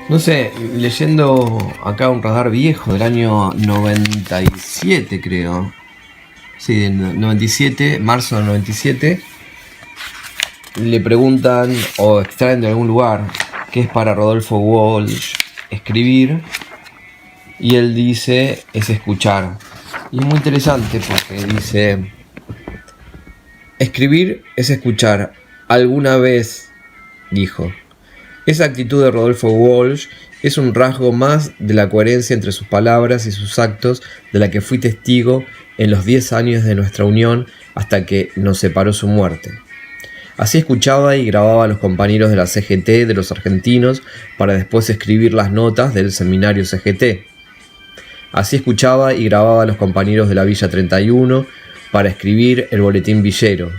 No sé, leyendo acá un radar viejo del año 97, creo. Sí, del 97, marzo del 97. Le preguntan o extraen de algún lugar qué es para Rodolfo Walsh escribir. Y él dice, es escuchar. Y es muy interesante porque dice, escribir es escuchar. Alguna vez, dijo. Esa actitud de Rodolfo Walsh es un rasgo más de la coherencia entre sus palabras y sus actos de la que fui testigo en los 10 años de nuestra unión hasta que nos separó su muerte. Así escuchaba y grababa a los compañeros de la CGT de los argentinos para después escribir las notas del seminario CGT. Así escuchaba y grababa a los compañeros de la Villa 31 para escribir el boletín villero.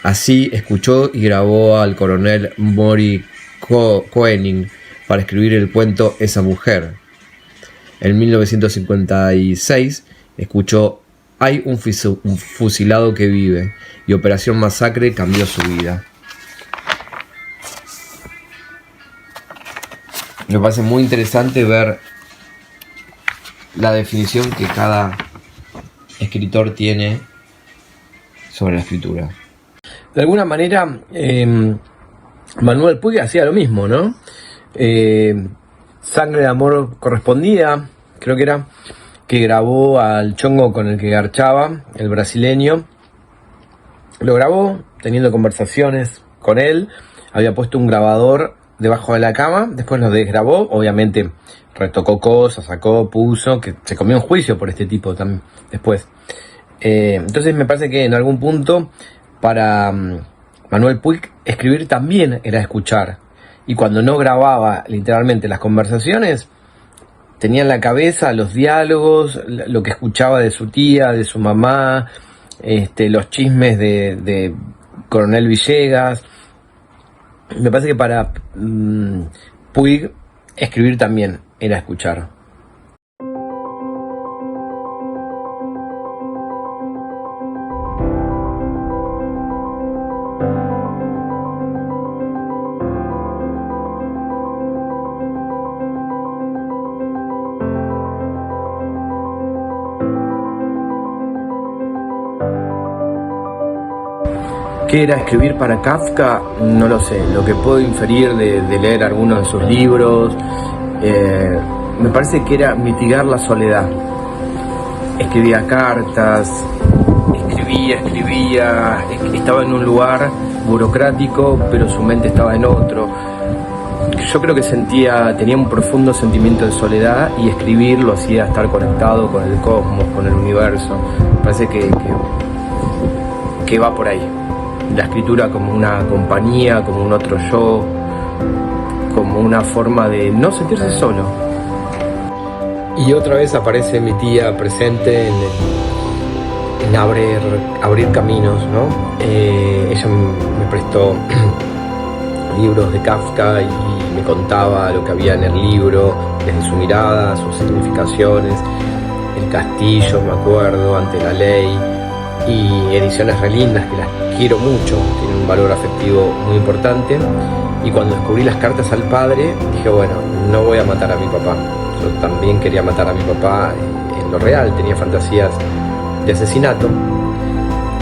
Así escuchó y grabó al coronel Mori Koenig para escribir el cuento Esa mujer. En 1956 escuchó Hay un fusilado que vive y Operación Masacre cambió su vida. Me parece muy interesante ver la definición que cada escritor tiene sobre la escritura. De alguna manera, Manuel Puig hacía lo mismo, ¿no? Sangre de amor correspondida, creo que era, que grabó al chongo con el que garchaba, el brasileño. Lo grabó teniendo conversaciones con él, había puesto un grabador debajo de la cama, después lo desgrabó, obviamente retocó cosas, sacó, puso, que se comió un juicio por este tipo también después. Entonces me parece que en algún punto para Manuel Puig escribir también era escuchar, y cuando no grababa literalmente las conversaciones, tenía en la cabeza los diálogos, lo que escuchaba de su tía, de su mamá, los chismes de Coronel Villegas. Me parece que para Puig escribir también era escuchar. ¿Qué era escribir para Kafka? No lo sé. Lo que puedo inferir de leer algunos de sus libros, me parece que era mitigar la soledad. Escribía cartas, escribía, estaba en un lugar burocrático, pero su mente estaba en otro. Yo creo que tenía un profundo sentimiento de soledad, y escribir lo hacía estar conectado con el cosmos, con el universo. Me parece que va por ahí. La escritura como una compañía, como un otro yo, como una forma de no sentirse solo. Y otra vez aparece mi tía presente en abrir caminos, ¿no? Ella me prestó libros de Kafka y me contaba lo que había en el libro, desde su mirada, sus significaciones, El castillo, me acuerdo, Ante la ley, y ediciones re lindas que las quiero mucho, tienen un valor afectivo muy importante. Y cuando descubrí las cartas al padre, dije, bueno, no voy a matar a mi papá. Yo también quería matar a mi papá en lo real, tenía fantasías de asesinato,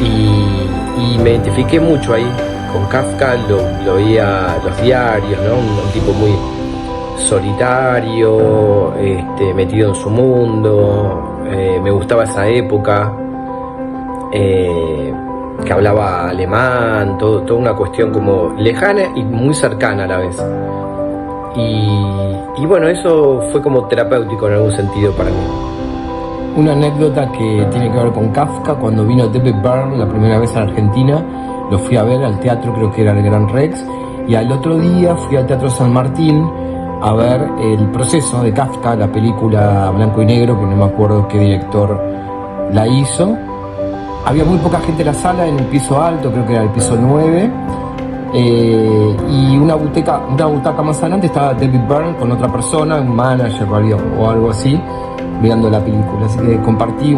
y me identifiqué mucho ahí con Kafka. Lo veía los diarios, ¿no? Un tipo muy solitario, metido en su mundo. Me gustaba esa época, que hablaba alemán, toda una cuestión como lejana y muy cercana a la vez. Y bueno, eso fue como terapéutico en algún sentido para mí. Una anécdota que tiene que ver con Kafka: cuando vino David Byrne la primera vez a Argentina, lo fui a ver al teatro, creo que era el Gran Rex, y al otro día fui al Teatro San Martín a ver El proceso de Kafka, la película blanco y negro, que no me acuerdo qué director la hizo. Había muy poca gente en la sala, en un piso alto, creo que era el piso 9, y una butaca más adelante estaba David Byrne con otra persona, un manager o algo así, mirando la película. Así que compartí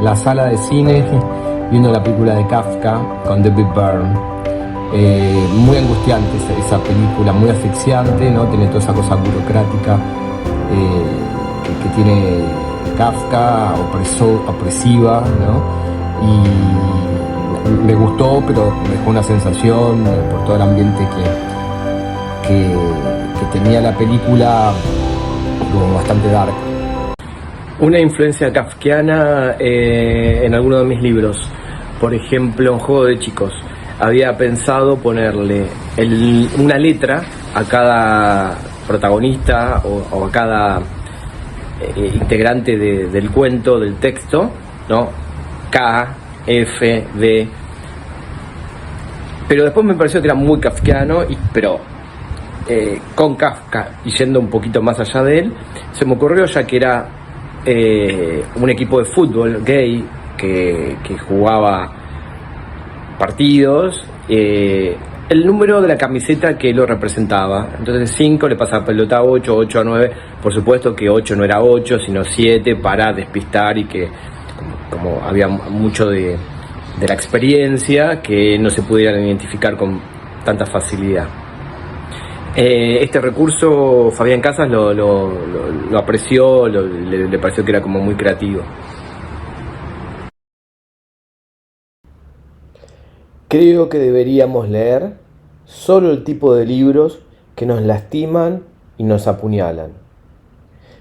la sala de cine viendo la película de Kafka con David Byrne. Muy angustiante esa película, muy asfixiante, ¿no? Tiene toda esa cosa burocrática que tiene Kafka, opresiva, ¿no? Y me gustó, pero me dejó una sensación por todo el ambiente que tenía la película, como bastante dark. Una influencia kafkiana en alguno de mis libros, por ejemplo, en Juego de Chicos. Había pensado ponerle una letra a cada protagonista o a cada integrante del cuento, del texto, ¿no? K, F, D. Pero después me pareció que era muy kafkiano, pero con Kafka y yendo un poquito más allá de él, se me ocurrió, ya que era un equipo de fútbol gay que jugaba partidos, el número de la camiseta que lo representaba. Entonces 5 le pasa pelota a 8, 8 a 9. Por supuesto que 8 no era 8, sino 7, para despistar, y que como había mucho de la experiencia, que no se pudieran identificar con tanta facilidad. Este recurso Fabián Casas lo apreció, le pareció que era como muy creativo. Creo que deberíamos leer solo el tipo de libros que nos lastiman y nos apuñalan.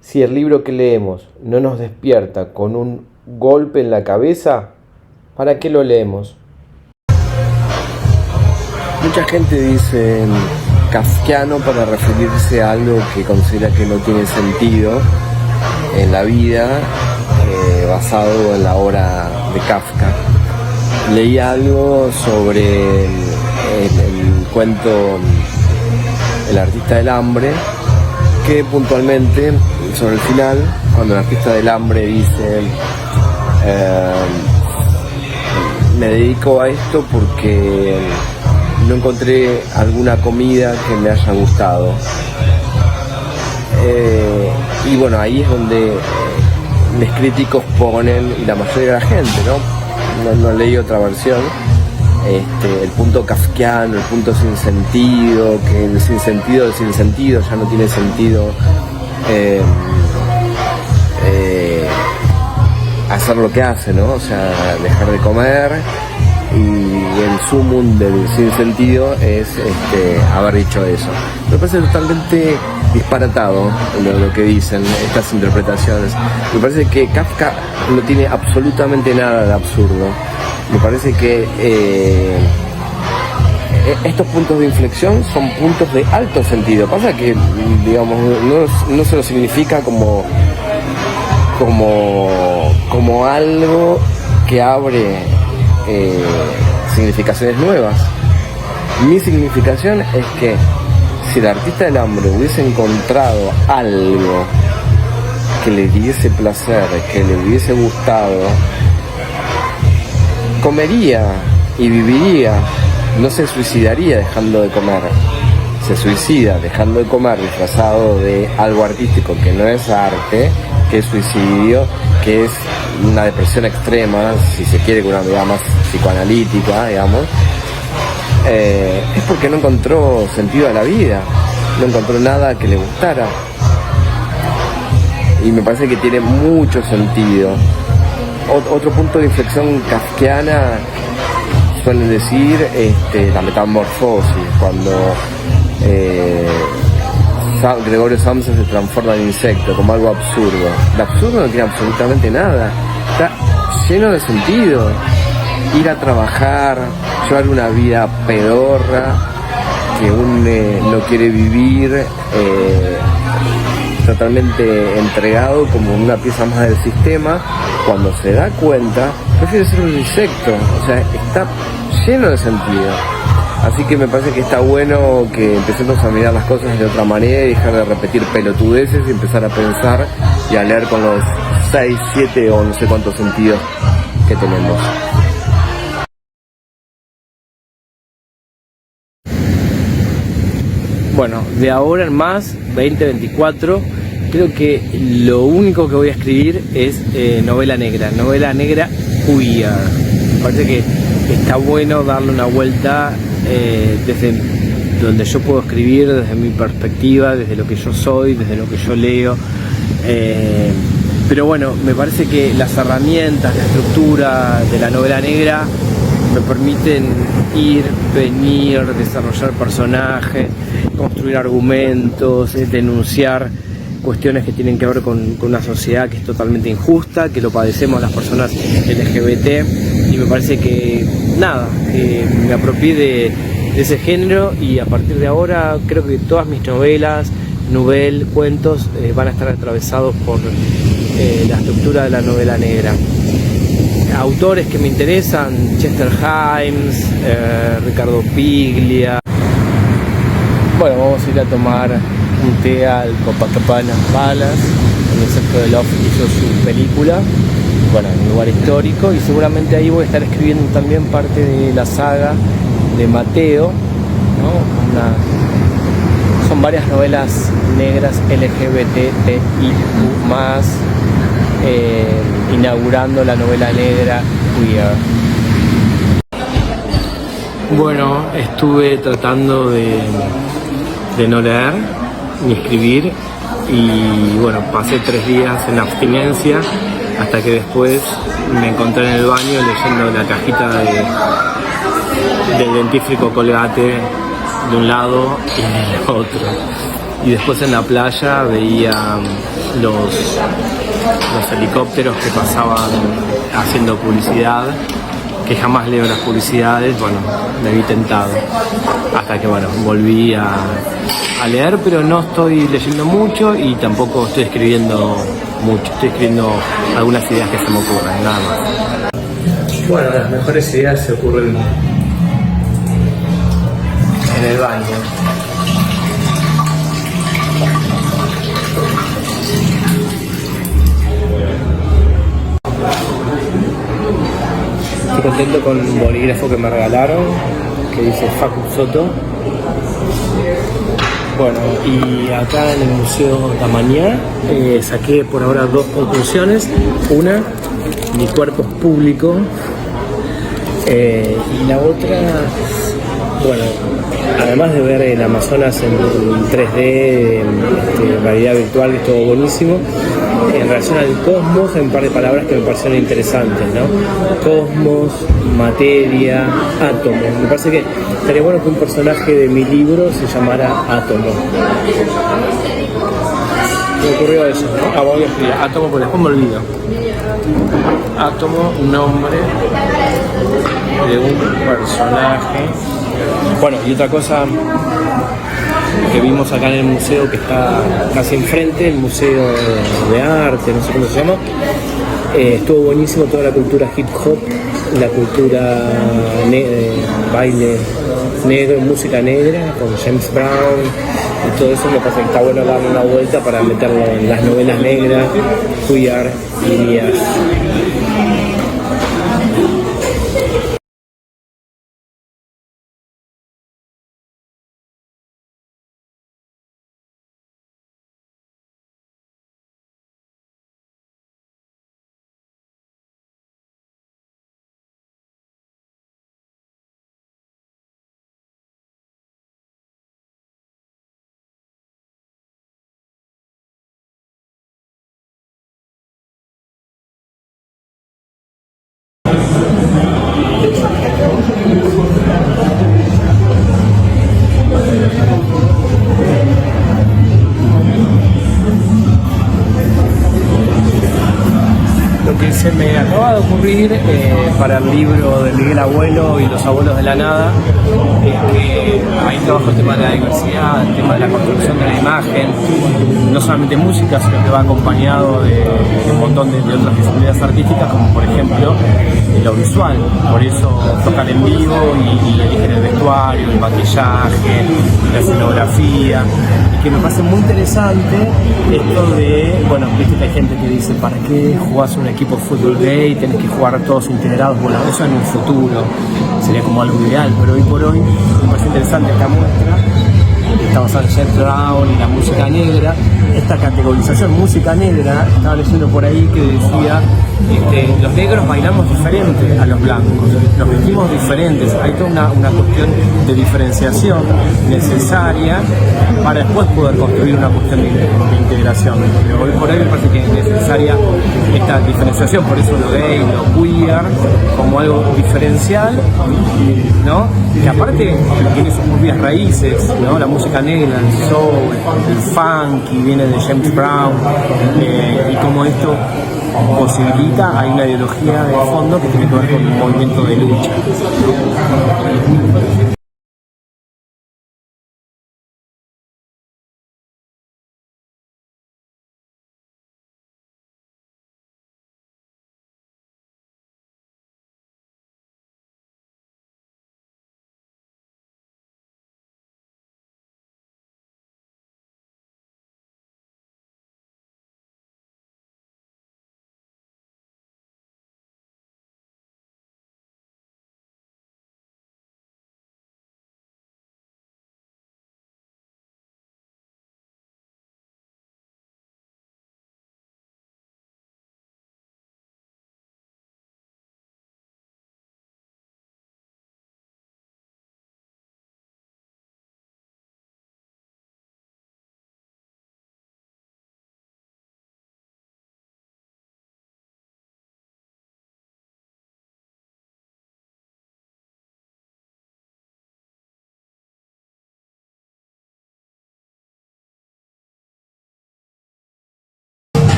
Si el libro que leemos no nos despierta con un golpe en la cabeza, ¿para qué lo leemos? Mucha gente dice kafkiano para referirse a algo que considera que no tiene sentido en la vida, basado en la obra de Kafka. Leí algo sobre el cuento El artista del hambre, que puntualmente, sobre el final, cuando el artista del hambre dice me dedico a esto porque no encontré alguna comida que me haya gustado, y bueno, ahí es donde los críticos ponen, y la mayoría de la gente, no leí otra versión, el punto kafkiano, el punto sin sentido, que el sin sentido ya no tiene sentido hacer lo que hace, ¿no? O sea, dejar de comer, y el sumum del sinsentido es haber dicho eso. Me parece totalmente disparatado lo que dicen estas interpretaciones. Me parece que Kafka no tiene absolutamente nada de absurdo. Me parece que estos puntos de inflexión son puntos de alto sentido. Pasa que, digamos, no se lo significa como algo que abre significaciones nuevas. Mi significación es que si el artista del hambre hubiese encontrado algo que le diese placer, que le hubiese gustado, comería y viviría, no se suicidaría dejando de comer. Se suicida dejando de comer disfrazado de algo artístico que no es arte, que es suicidio, que es una depresión extrema, si se quiere, con una medida más psicoanalítica, digamos. Es porque no encontró sentido a la vida, no encontró nada que le gustara, y me parece que tiene mucho sentido. Otro punto de inflexión kafkiana, suelen decir, la metamorfosis, cuando Gregorio Samsa se transforma en insecto, como algo absurdo. El absurdo no tiene absolutamente nada, está lleno de sentido. Ir a trabajar, llevar una vida pedorra que uno no quiere vivir, totalmente entregado como una pieza más del sistema, cuando se da cuenta prefiere ser un insecto. O sea, está lleno de sentido. Así que me parece que está bueno que empecemos a mirar las cosas de otra manera y dejar de repetir pelotudeces y empezar a pensar y a leer con los 6, 7 o no sé cuántos sentidos que tenemos. Bueno, de ahora en más, 2024, creo que lo único que voy a escribir es novela negra queer. Me parece que está bueno darle una vuelta desde donde yo puedo escribir, desde mi perspectiva, desde lo que yo soy, desde lo que yo leo. Pero bueno, me parece que las herramientas, la estructura de la novela negra me permiten ir, venir, desarrollar personajes, construir argumentos, denunciar cuestiones que tienen que ver con una sociedad que es totalmente injusta, que lo padecemos las personas LGBT, y me parece que nada, que me apropié de ese género, y a partir de ahora creo que todas mis novelas, cuentos van a estar atravesados por la estructura de la novela negra. Autores que me interesan: Chester Himes, Ricardo Piglia. Bueno, vamos a ir a tomar un té al Copacabana Palace, donde Sergio Delof hizo su película, bueno, en un lugar histórico, y seguramente ahí voy a estar escribiendo también parte de la saga de Mateo, ¿no? Son varias novelas negras LGBTIQ+, inaugurando la novela negra queer. Bueno, estuve tratando de no leer ni escribir, y bueno, pasé 3 días en abstinencia hasta que después me encontré en el baño leyendo la cajita del dentífrico Colgate de un lado y del otro, y después en la playa veía los helicópteros que pasaban haciendo publicidad, que jamás leo las publicidades. Bueno, me vi tentado hasta que bueno, volví a leer, pero no estoy leyendo mucho y tampoco estoy escribiendo mucho, estoy escribiendo algunas ideas que se me ocurren, nada más. Bueno, las mejores ideas se ocurren en el baño. Estoy contento con un bolígrafo que me regalaron, que dice Facu Soto. Bueno, y acá en el Museo Tamañá saqué por ahora 2 conclusiones. Una, mi cuerpo es público, y la otra, bueno, además de ver el Amazonas en 3D, realidad virtual, que es todo buenísimo, en relación al cosmos, hay un par de palabras que me parecieron interesantes, ¿no? Cosmos, materia, átomo. Me parece que estaría bueno que un personaje de mi libro se llamara Átomo. Me ocurrió eso, ¿no? Voy a escribir Átomo, porque después me olvido. Átomo, nombre de un personaje. Bueno, y otra cosa que vimos acá en el museo, que está casi enfrente, el Museo de Arte, no sé cómo se llama, estuvo buenísimo toda la cultura hip hop, la cultura baile negro, música negra, con James Brown y todo eso. Me parece que está bueno darle una vuelta para meterlo en las novelas negras, queer, líneas. Lo que se me acaba de ocurrir para el libro de Miguel Abuelo y Los Abuelos de la Nada es que ahí trabajo el tema de la diversidad, el tema de la construcción de la imagen, no solamente música, sino que va acompañado de un montón de otras disciplinas artísticas, como por ejemplo lo visual. Por eso tocan en vivo y eligen el vestuario, el maquillaje, la escenografía, y que me parece muy interesante esto de, bueno, viste que hay gente que dice, ¿para qué jugás un equipo de fútbol gay? Tenés que jugar todos integrados. Bueno, eso en un futuro sería como algo ideal, pero hoy por hoy me parece interesante esta muestra está basada en James Brown y la música negra. Esta categorización, música negra, estaba leyendo por ahí que decía, los negros bailamos diferente a los blancos, nos vestimos diferentes, hay toda una cuestión de diferenciación necesaria para después poder construir una cuestión de integración. Pero hoy por hoy me parece que es necesaria esta diferenciación, por eso lo gay, lo queer, como algo diferencial, ¿no? Que aparte tiene sus propias raíces, ¿no? La música negra, el soul, el funky, viene de James Brown, y como esto posibilita, hay una ideología de fondo que tiene que ver con un movimiento de lucha.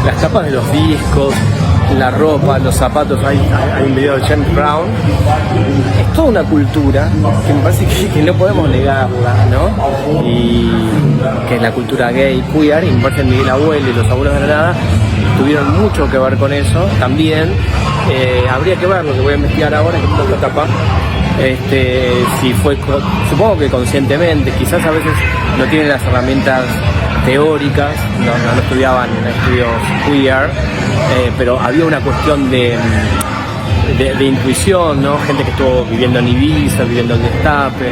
Las tapas de los discos, la ropa, los zapatos, hay un video de James Brown. Es toda una cultura que me parece que no podemos negarla, ¿no? Y que es la cultura gay, queer, y me parece que Miguel Abuelo y los Abuelos de la Nada tuvieron mucho que ver con eso. También habría que ver lo que voy a investigar ahora, que es otra tapa. Si fue, supongo que conscientemente, quizás a veces no tienen las herramientas teóricas, no estudiaban estudios queer, pero había una cuestión de intuición, ¿no? Gente que estuvo viviendo en Ibiza, viviendo en Destape.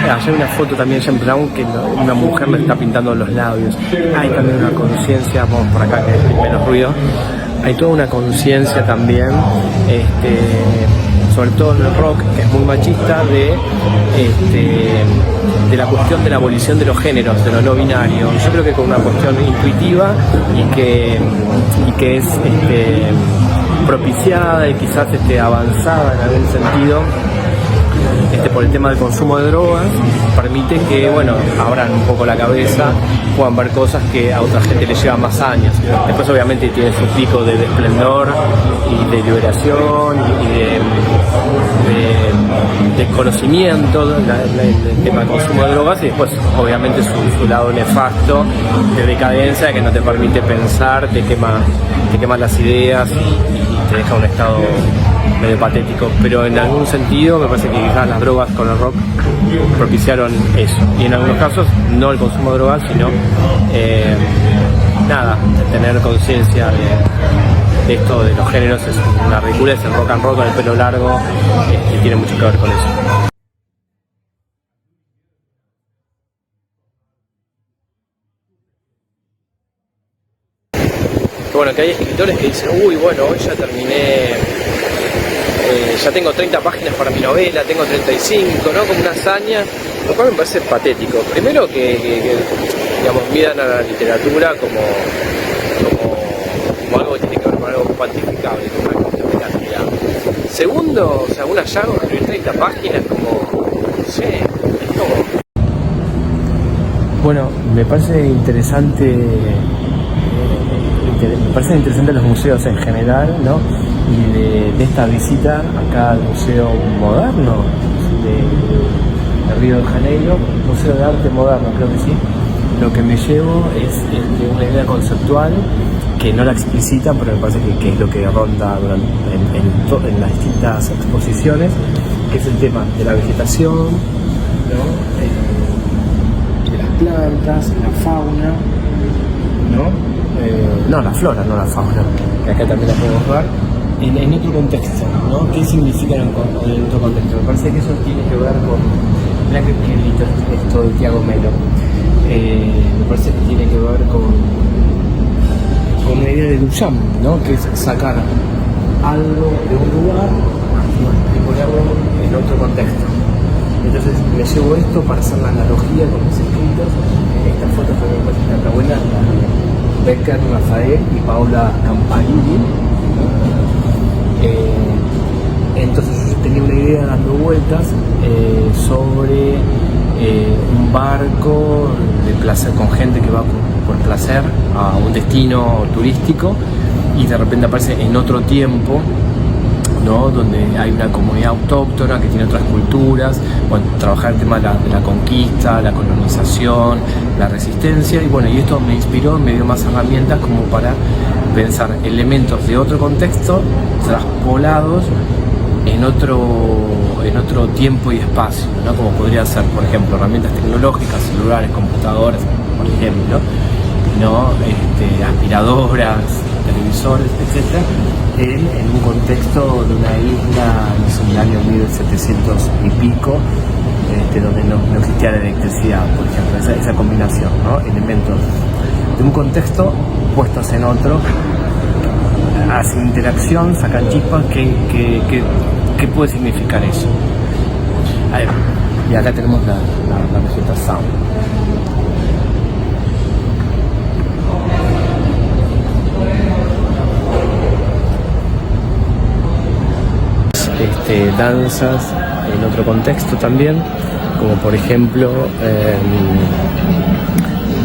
Allá hay una foto también de James Brown que una mujer le está pintando los labios. Hay también una conciencia, vamos por acá que hay menos ruido, hay toda una conciencia también, sobre todo en el rock, que es muy machista, de la cuestión de la abolición de los géneros, de lo no binario. Yo creo que con una cuestión intuitiva y que es propiciada y quizás avanzada en algún sentido por el tema del consumo de drogas, permite que, bueno, abran un poco la cabeza, puedan ver cosas que a otra gente le llevan más años. Después obviamente tiene su pico de esplendor y de liberación y de conocimiento del tema del consumo de drogas, y después obviamente su lado nefasto de decadencia que no te permite pensar, te quema las ideas y te deja un estado medio patético, pero en algún sentido me parece que quizás las drogas con el rock propiciaron eso, y en algunos casos no el consumo de drogas, sino tener conciencia de esto de los géneros. Es una ridiculez, el rock and roll con el pelo largo tiene mucho que ver con eso. Bueno, que hay escritores que dicen, uy, bueno, hoy ya terminé, ya tengo 30 páginas para mi novela, tengo 35, ¿no? Como una hazaña, lo cual me parece patético. Primero que digamos, midan a la literatura como algo que tiene que ver con algo cuantificable, como una cuestión de cantidad. Segundo, o sea, un hallazgo, escribir 30 páginas, como, no sé, es como... Bueno, me parece interesante los museos en general, ¿no? Y de esta visita acá al Museo Moderno de Río de Janeiro, Museo de Arte Moderno, creo que sí. Lo que me llevo es una idea conceptual que no la explicita, pero me parece que es lo que ronda en las distintas exposiciones, que es el tema de la vegetación, ¿no? De las plantas, la fauna, ¿no? No, la flora, no la fauna, que acá también la podemos ver, en otro contexto, ¿no? ¿Qué significa en otro contexto? Me parece que eso tiene que ver Mirá qué lindo esto de Tiago Melo. Me parece que tiene que ver con la idea de Duchamp, ¿no? Que es sacar algo de un lugar y ponerlo en otro contexto. Entonces me llevo esto para hacer la analogía con mis escritos. Esta foto que me parece tan buena, Becker, Rafael y Paola Camparini. Entonces yo tenía una idea dando vueltas sobre un barco de placer, con gente que va por placer a un destino turístico, y de repente aparece en otro tiempo, ¿no? Donde hay una comunidad autóctona que tiene otras culturas. Bueno, trabajar el tema de la conquista, la colonización, la resistencia, y bueno, y esto me inspiró, me dio más herramientas como para pensar elementos de otro contexto traspolados en otro tiempo y espacio, ¿no? Como podría ser, por ejemplo, herramientas tecnológicas, celulares, computadoras, por ejemplo, ¿no? Aspiradoras, televisores, etcétera, en un contexto de una isla en el año 1700 y pico, donde no existía la electricidad, por ejemplo, esa combinación, ¿no? Elementos de un contexto puestos en otro, hacen interacción, sacan chispas. ¿Qué puede significar eso? Y acá tenemos la vegetación. Danzas en otro contexto también, como por ejemplo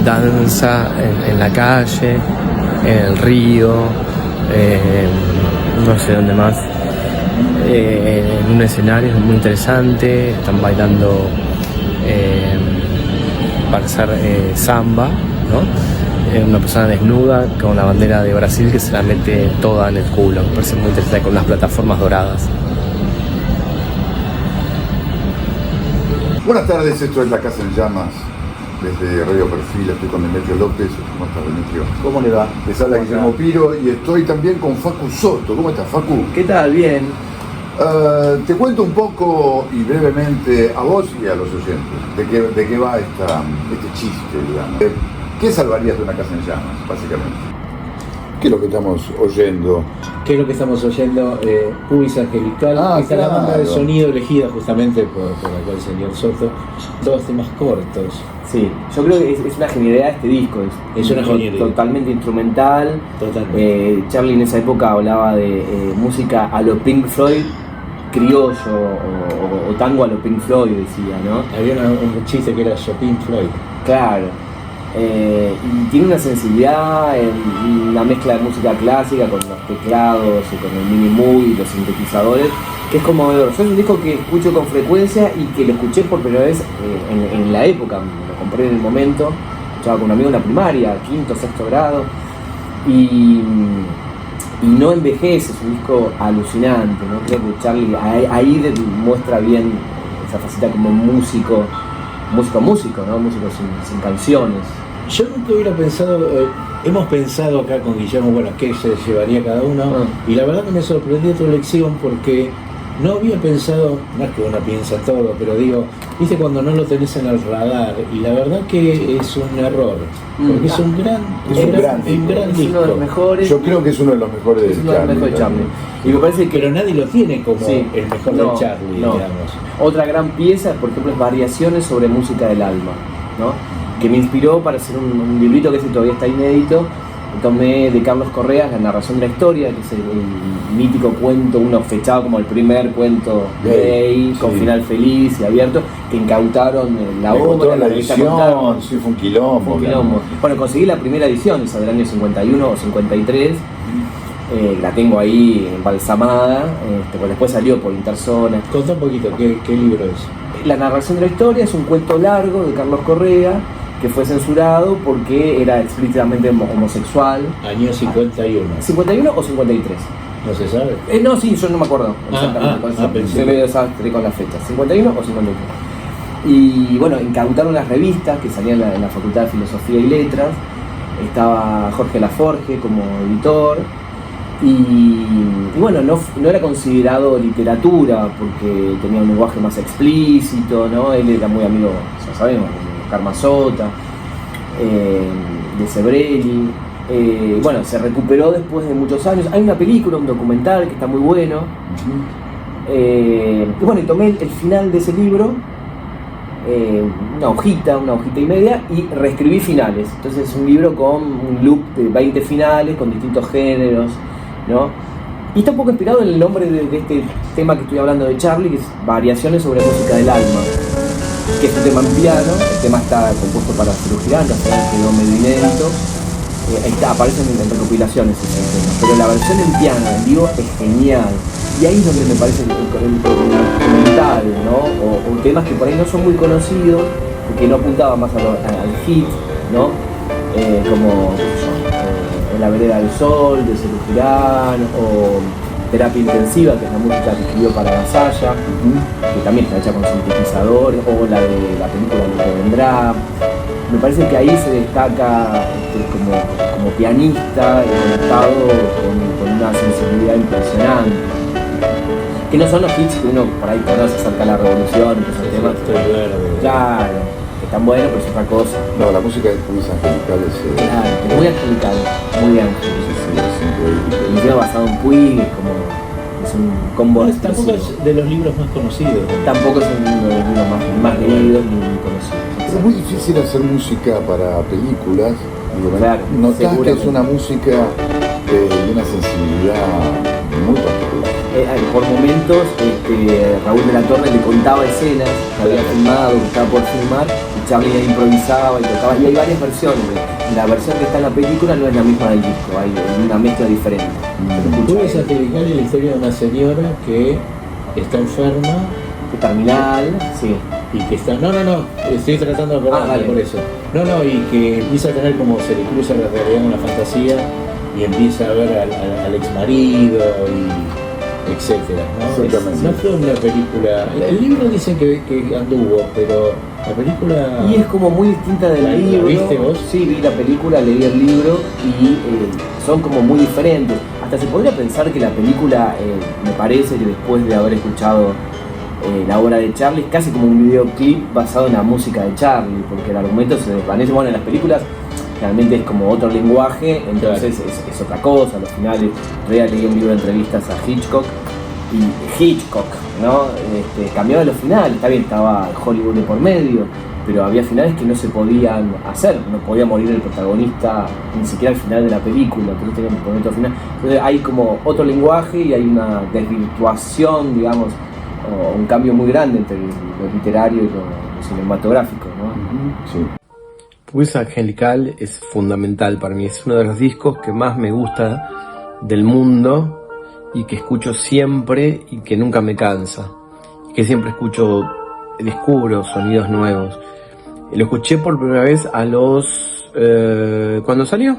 danza en la calle, en el río, no sé dónde más, en un escenario muy interesante. Están bailando para hacer samba, ¿no? Una persona desnuda con la bandera de Brasil que se la mete toda en el culo. Me parece muy interesante, con las plataformas doradas. Buenas tardes, esto es La Casa en Llamas, desde Radio Perfil. Estoy con Demetrio López. ¿Cómo estás, Demetrio? ¿Cómo le va? Les habla Guillermo Piro y estoy también con Facu Soto. ¿Cómo estás, Facu? ¿Qué tal? Bien. Te cuento un poco y brevemente a vos y a los oyentes de qué va este chiste, digamos. ¿Qué salvarías de una casa en llamas, básicamente? ¿Qué es lo que estamos oyendo? ¿Qué es lo que estamos oyendo? Pubis Angelical, esta es la banda de sonido elegida justamente por acá el señor Soto. Dos temas cortos. Sí, yo creo que es una genialidad este disco. Es una genialidad. Totalmente instrumental. Totalmente. Charlie en esa época hablaba de música a lo Pink Floyd, criollo o tango a lo Pink Floyd, decía, ¿no? Había un chiste que era Chopin Floyd. Claro. Y tiene una sensibilidad en la mezcla de música clásica con los teclados y con el mini moog y los sintetizadores, que es conmovedor. Yo es un disco que escucho con frecuencia y que lo escuché por primera vez en la época. Lo compré en el momento, estaba con un amigo en la primaria, quinto, sexto grado, y no envejece. Es un disco alucinante, ¿no? Creo que Charlie ahí muestra bien esa faceta como músico, ¿no? Músico sin canciones. Yo nunca hubiera pensado, hemos pensado acá con Guillermo, bueno, qué se llevaría cada uno, y la verdad que me sorprendió tu elección porque no había pensado, no es que uno piensa todo, pero digo, viste cuando no lo tenés en el radar, y la verdad que es un error, porque es un gran disco. Uno de los mejores. Yo creo que es uno de los mejores de Charlie. Y me parece que pero nadie lo tiene como el mejor de Charlie, digamos. Otra gran pieza, por ejemplo, es Variaciones sobre música del alma, ¿no? Que me inspiró para hacer un librito que todavía está inédito. Tomé de Carlos Correa La narración de la historia, que es el mítico cuento, uno fechado como el primer cuento gay, con final feliz y abierto, que incautaron la obra, la edición, sí, fue un quilombo. Bueno, conseguí la primera edición, esa del año 51 o 53, la tengo ahí embalsamada, pues después salió por Interzona. Contá un poquito, ¿qué libro es? La narración de la historia es un cuento largo de Carlos Correa, que fue censurado porque era explícitamente homosexual. Año 51. ¿51 o 53? ¿No se sabe? No, sí, yo no me acuerdo exactamente. Estoy medio desastre con las fechas. ¿51 o 53? Y bueno, incautaron las revistas que salían en la Facultad de Filosofía y Letras. Estaba Jorge Laforge como editor. Y bueno, no era considerado literatura porque tenía un lenguaje más explícito, ¿no? Él era muy amigo, ya sabemos, de Oscar Mazzotta, de Sebrelli. Bueno, se recuperó después de muchos años. Hay una película, un documental que está muy bueno. Y bueno, y tomé el final de ese libro, una hojita y media, y reescribí finales. Entonces es un libro con un loop de 20 finales, con distintos géneros, ¿no? Y está un poco inspirado en el nombre de este tema que estoy hablando de Charlie, que es Variaciones sobre música del alma, que es un tema en piano. El tema está compuesto para Ciro Girán, quedó medio inédito. Ahí está, aparecen en recopilaciones ese tema, pero la versión en piano, en vivo, es genial. Y ahí es donde me parece el instrumental, ¿no? O temas que por ahí no son muy conocidos, porque no apuntaban más al hit, ¿no? Como En la vereda del sol, de Ciro Girán, o Terapia intensiva, que es la música que escribió para Gasalla, que también está hecha con sintetizador, o la de la película Lo que vendrá. Me parece que ahí se destaca como pianista, conectado con una sensibilidad impresionante. Que no son los hits que uno por ahí conoce acerca de la revolución, que son temas. Claro, que están buenos, pero es otra cosa. No, la música de Pumis Angelicales claro, es muy angelical, muy angelical. sí, es increíble. Y queda basado en Puig, es un combo de Tampoco es de los libros más conocidos. Tampoco es uno de los libros más leídos ni conocidos. Es muy difícil hacer música para películas. Claro, notás que es una música de una sensibilidad muy particular. Por momentos Raúl de la Torre le contaba escenas que había filmado, que estaba por filmar, y Charlie improvisaba y tocaba. Y hay varias versiones. La versión que está en la película no es la misma del disco, hay una mezcla diferente. Pumis Angelicales es la historia de una señora que está enferma. Terminal, sí. Y que está, no, estoy tratando de acordarme vale. por eso. Y que empieza a tener como se le cruza la realidad con la fantasía y empieza a ver al ex marido y etcétera, ¿no? Exactamente. No fue una película. El libro dicen que anduvo, pero la película. Y es como muy distinta del libro. ¿La viste vos? Sí, vi la película, leí el libro y son como muy diferentes. Hasta se podría pensar que la película, me parece que después de haber escuchado la obra de Charlie, es casi como un videoclip basado en la música de Charlie, porque el argumento se desvanece. Bueno, en las películas realmente es como otro lenguaje, entonces es otra cosa. A los finales, todavía leí un libro de entrevistas a Hitchcock, y Hitchcock, ¿no? Cambiaba los finales. Está bien, estaba Hollywood de por medio, pero había finales que no se podían hacer, no podía morir el protagonista ni siquiera al final de la película, entonces tenían que poner otro final. Entonces hay como otro lenguaje y hay una desvirtuación, digamos, o un cambio muy grande entre lo literario y lo cinematográfico, ¿no? Sí. Pumis Angelical es fundamental para mí, es uno de los discos que más me gusta del mundo y que escucho siempre y que nunca me cansa, y que siempre descubro sonidos nuevos. Lo escuché por primera vez a los... ¿cuándo salió?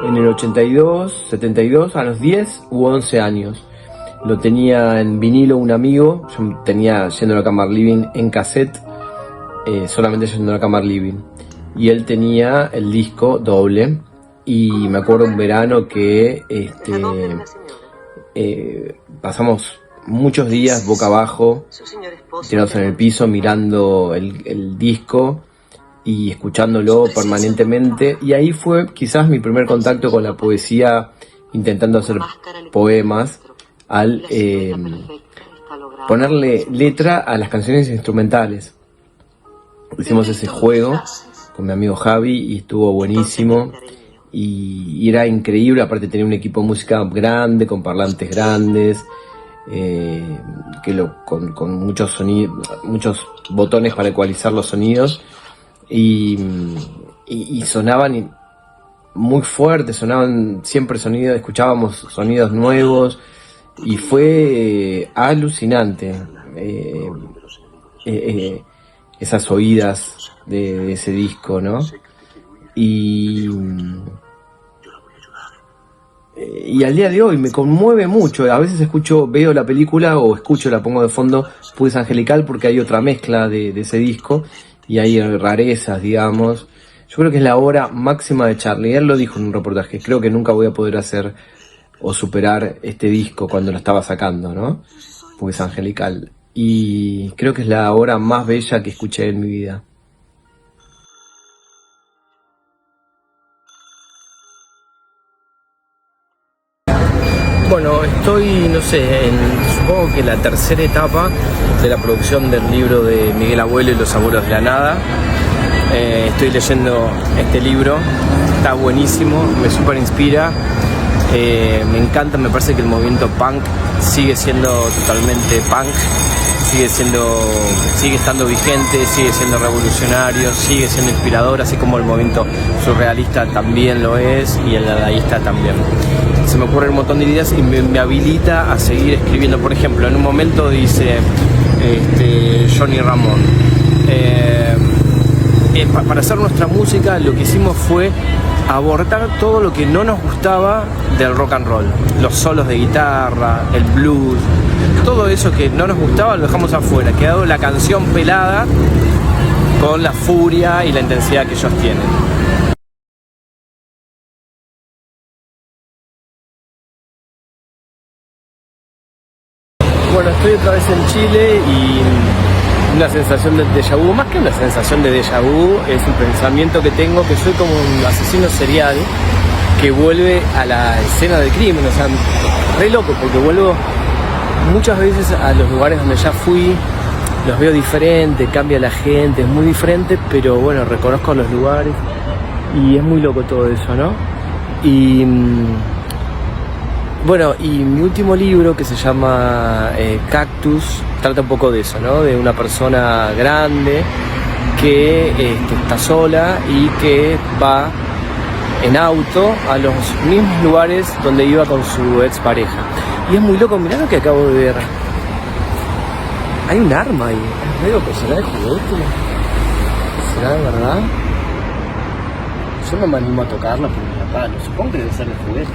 En el 82, 72, a los 10 u 11 años. Lo tenía en vinilo un amigo, yo tenía Yendo a la Cama Living en cassette, solamente Yendo a la Cama Living. Y él tenía el disco doble, y me acuerdo un verano que pasamos muchos días boca abajo, tirados en el piso, mirando el disco y escuchándolo permanentemente. Y ahí fue quizás mi primer contacto con la poesía, intentando hacer poemas, al ponerle letra a las canciones instrumentales. Hicimos ese juego con mi amigo Javi y estuvo buenísimo. Y era increíble, aparte tenía un equipo de música grande, con parlantes grandes, con muchos sonidos, muchos botones para ecualizar los sonidos, y sonaban muy fuertes, sonaban siempre sonidos, escuchábamos sonidos nuevos, y fue alucinante esas oídas de ese disco, ¿no? Y al día de hoy me conmueve mucho. A veces veo la película o la pongo de fondo, Pumis Angelical, porque hay otra mezcla de ese disco y hay rarezas, digamos. Yo creo que es la obra máxima de Charlie. Él lo dijo en un reportaje, creo que nunca voy a poder hacer o superar este disco cuando lo estaba sacando, ¿no? Porque es angelical. Y creo que es la obra más bella que escuché en mi vida. Bueno, estoy, no sé, supongo que la tercera etapa de la producción del libro de Miguel Abuelo y los abuelos de la nada. Estoy leyendo este libro, está buenísimo, me súper inspira, me encanta, me parece que el movimiento punk sigue siendo totalmente punk, sigue estando vigente, sigue siendo revolucionario, sigue siendo inspirador, así como el movimiento surrealista también lo es y el dadaísta también. Se me ocurren un montón de ideas y me habilita a seguir escribiendo. Por ejemplo, en un momento dice Johnny Ramón, para hacer nuestra música lo que hicimos fue abordar todo lo que no nos gustaba del rock and roll, los solos de guitarra, el blues, todo eso que no nos gustaba lo dejamos afuera, quedó la canción pelada con la furia y la intensidad que ellos tienen. Bueno, estoy otra vez en Chile y una sensación de déjà vu, más que una sensación de déjà vu, es un pensamiento que tengo que soy como un asesino serial que vuelve a la escena del crimen, o sea, re loco, porque vuelvo muchas veces a los lugares donde ya fui, los veo diferente, cambia la gente, es muy diferente, pero bueno, reconozco los lugares y es muy loco todo eso, ¿no? Y bueno, y mi último libro, que se llama Cactus, trata un poco de eso, ¿no? De una persona grande que está sola y que va en auto a los mismos lugares donde iba con su expareja. Y es muy loco, mirá lo que acabo de ver. Hay un arma ahí. Es medio que será de juguete. ¿Será de verdad? Yo no me animo a tocarla porque me la palo. Supongo que debe ser de juguete.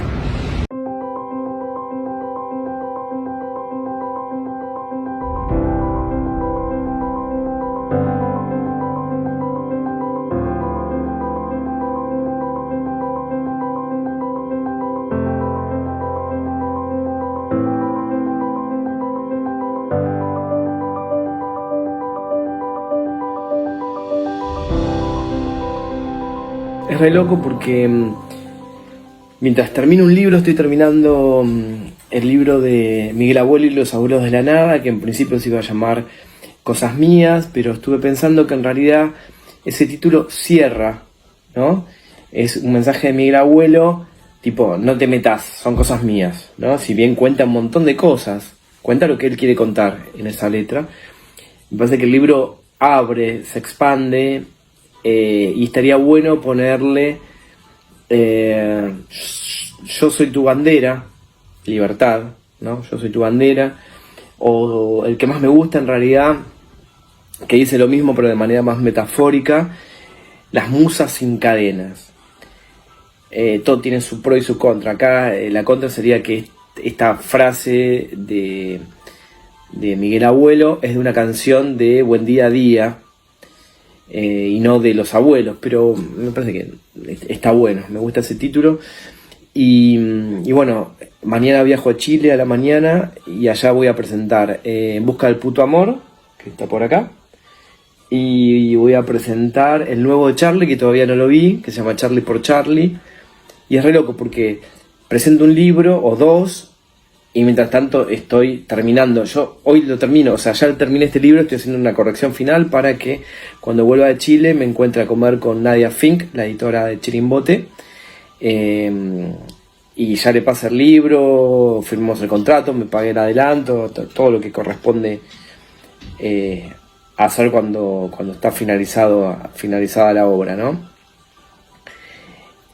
Es re loco porque mientras termino un libro estoy terminando el libro de Miguel Abuelo y los abuelos de la nada, que en principio se iba a llamar Cosas mías, pero estuve pensando que en realidad ese título cierra, ¿no? Es un mensaje de Miguel Abuelo, tipo, no te metas, son cosas mías, ¿no? Si bien cuenta un montón de cosas, cuenta lo que él quiere contar en esa letra. Me parece que el libro abre, se expande, y estaría bueno ponerle yo soy tu bandera, libertad, ¿no? Yo soy tu bandera, o el que más me gusta en realidad, que dice lo mismo pero de manera más metafórica, las musas sin cadenas. Todo tiene su pro y su contra. Acá la contra sería que esta frase de Miguel Abuelo es de una canción de Buen Día a Día, y no de los abuelos, pero me parece que está bueno, me gusta ese título. Y bueno, mañana viajo a Chile a la mañana y allá voy a presentar En busca del puto amor, que está por acá, y voy a presentar el nuevo de Charlie, que todavía no lo vi, que se llama Charlie por Charlie, y es re loco porque presento un libro o dos y mientras tanto estoy terminando, yo hoy lo termino, o sea, ya terminé este libro, estoy haciendo una corrección final para que cuando vuelva a Chile me encuentre a comer con Nadia Fink, la editora de Chirimbote, y ya le pasé el libro, firmamos el contrato, me pagué el adelanto, todo lo que corresponde hacer cuando está finalizada la obra, ¿no?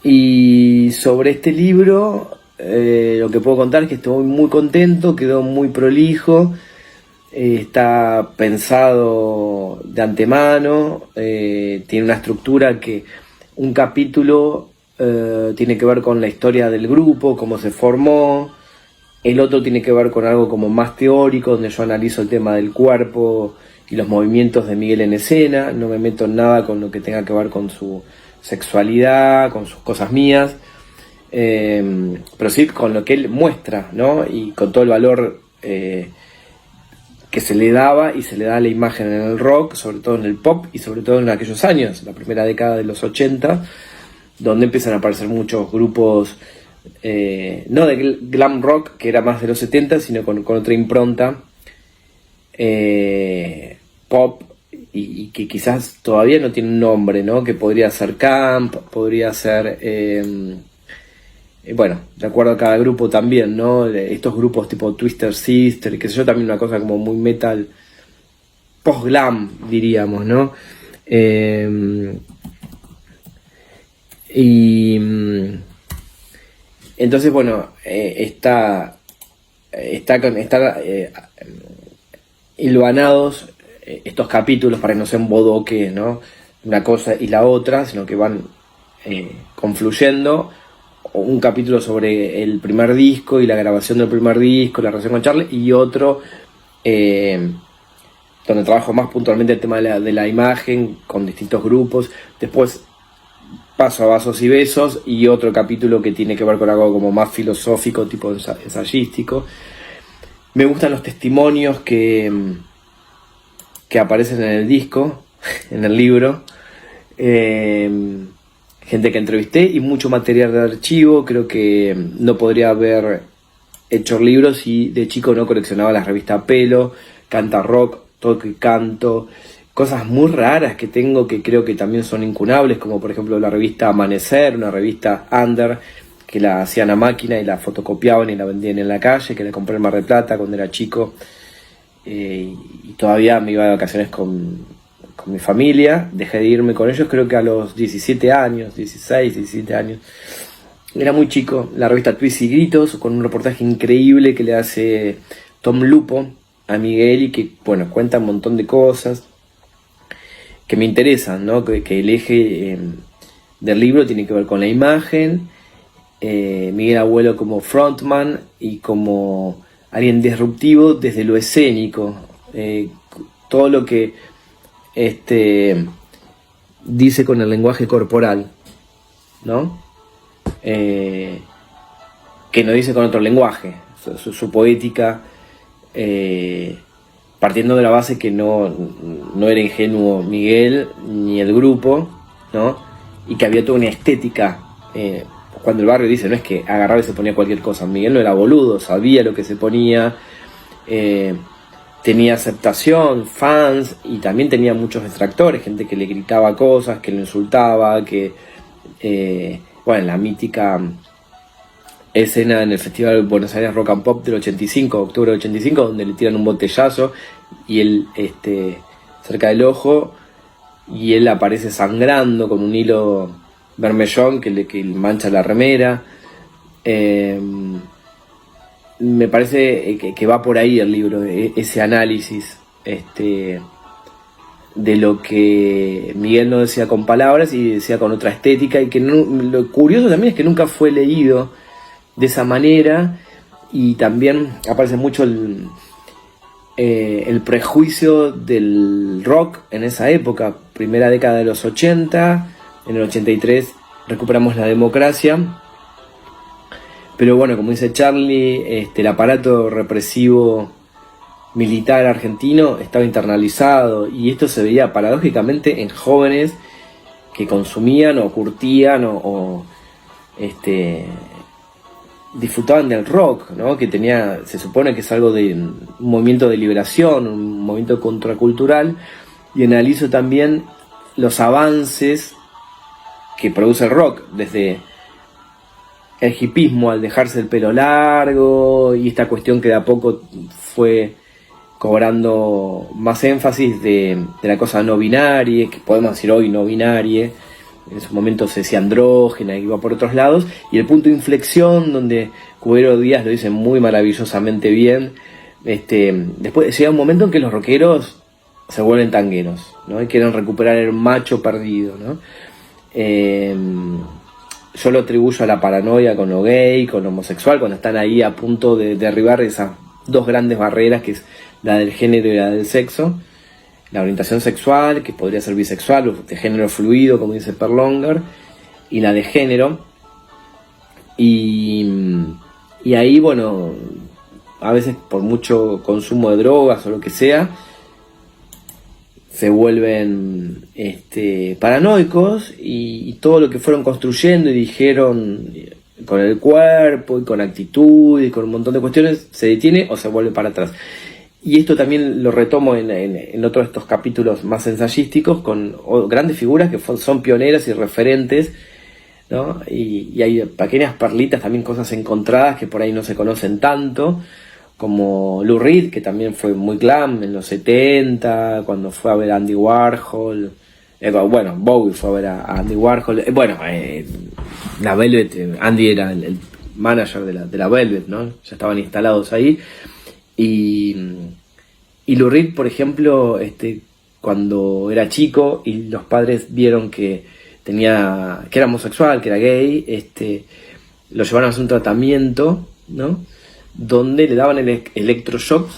Y sobre este libro, lo que puedo contar es que estoy muy contento, quedó muy prolijo, está pensado de antemano, tiene una estructura que un capítulo tiene que ver con la historia del grupo, cómo se formó, el otro tiene que ver con algo como más teórico, donde yo analizo el tema del cuerpo y los movimientos de Miguel en escena, no me meto en nada con lo que tenga que ver con su sexualidad, con sus cosas mías. pero sí con lo que él muestra, ¿no? Y con todo el valor que se le daba y se le da a la imagen en el rock, sobre todo en el pop y sobre todo en aquellos años, la primera década de los 80, donde empiezan a aparecer muchos grupos, no de glam rock, que era más de los 70, sino con otra impronta, pop, y que quizás todavía no tiene un nombre, ¿no? Que podría ser camp, podría ser, bueno, de acuerdo a cada grupo también, ¿no? Estos grupos tipo Twister Sister, que sé yo, también una cosa como muy metal, post-glam, diríamos, ¿no? Y entonces, bueno, está hilvanados estos capítulos para que no sean bodoques, ¿no? Una cosa y la otra, sino que van confluyendo. Un capítulo sobre el primer disco y la grabación del primer disco, la relación con Charlie, y otro donde trabajo más puntualmente el tema de la imagen con distintos grupos. Después paso a Vasos y Besos, y otro capítulo que tiene que ver con algo como más filosófico, tipo ensayístico. Me gustan los testimonios que aparecen en el disco, en el libro, gente que entrevisté y mucho material de archivo. Creo que no podría haber hecho el libro si de chico no coleccionaba las revistas Pelo, Canta Rock, Toque y Canto, cosas muy raras que tengo que creo que también son incunables, como por ejemplo la revista Amanecer, una revista under, que la hacían a máquina y la fotocopiaban y la vendían en la calle, que la compré en Mar del Plata cuando era chico, y todavía me iba de vacaciones con mi familia. Dejé de irme con ellos creo que a los 17 años, 16, 17 años. Era muy chico. La revista Twist y Gritos, con un reportaje increíble que le hace Tom Lupo a Miguel y que, bueno, cuenta un montón de cosas que me interesan, ¿no? Que el eje del libro tiene que ver con la imagen, Miguel Abuelo como frontman y como alguien disruptivo desde lo escénico, todo lo que dice con el lenguaje corporal, ¿no? Que no dice con otro lenguaje, su poética, partiendo de la base que no era ingenuo Miguel ni el grupo, ¿no? Y que había toda una estética. Cuando el barrio dice, no es que agarraba y se ponía cualquier cosa. Miguel no era boludo, sabía lo que se ponía, tenía aceptación, fans, y también tenía muchos detractores, gente que le gritaba cosas, que lo insultaba, que, bueno, la mítica escena en el Festival Buenos Aires Rock and Pop del 85, octubre del 85, donde le tiran un botellazo y él, cerca del ojo, y él aparece sangrando con un hilo vermellón que le mancha la remera. Me parece que va por ahí el libro, ese análisis de lo que Miguel no decía con palabras y decía con otra estética, y que lo curioso también es que nunca fue leído de esa manera, y también aparece mucho el prejuicio del rock en esa época, primera década de los 80, en el 83 recuperamos la democracia, pero bueno, como dice Charlie, el aparato represivo militar argentino estaba internalizado, y esto se veía paradójicamente en jóvenes que consumían o curtían o disfrutaban del rock, ¿no? Que se supone que es algo de un movimiento de liberación, un movimiento contracultural, y analizo también los avances que produce el rock, desde el hipismo al dejarse el pelo largo, y esta cuestión que de a poco fue cobrando más énfasis de la cosa no binaria, que podemos decir hoy no binaria. En su momento se decía andrógena, y iba por otros lados, y el punto de inflexión donde Cubero Díaz lo dice muy maravillosamente bien. Después llega un momento en que los rockeros se vuelven tangueros, ¿no? Y quieren recuperar el macho perdido, ¿no? Yo lo atribuyo a la paranoia con lo gay, con lo homosexual, cuando están ahí a punto de derribar esas dos grandes barreras, que es la del género y la del sexo. La orientación sexual, que podría ser bisexual o de género fluido, como dice Perlonger, y la de género, Y ahí, bueno, a veces por mucho consumo de drogas o lo que sea, se vuelven paranoicos y todo lo que fueron construyendo y dijeron con el cuerpo y con actitud y con un montón de cuestiones se detiene o se vuelve para atrás. Y esto también lo retomo en otro de estos capítulos más ensayísticos con grandes figuras que son pioneras y referentes, ¿no? Y hay pequeñas perlitas, también cosas encontradas que por ahí no se conocen tanto, como Lou Reed, que también fue muy glam en los 70, cuando fue a ver a Andy Warhol. Bowie fue a ver a Andy Warhol. La Velvet, Andy era el manager de la Velvet, ¿no? Ya estaban instalados ahí. Y Lou Reed, por ejemplo, cuando era chico y los padres vieron que era homosexual, que era gay, lo llevaron a hacer un tratamiento, ¿no? Donde le daban electroshock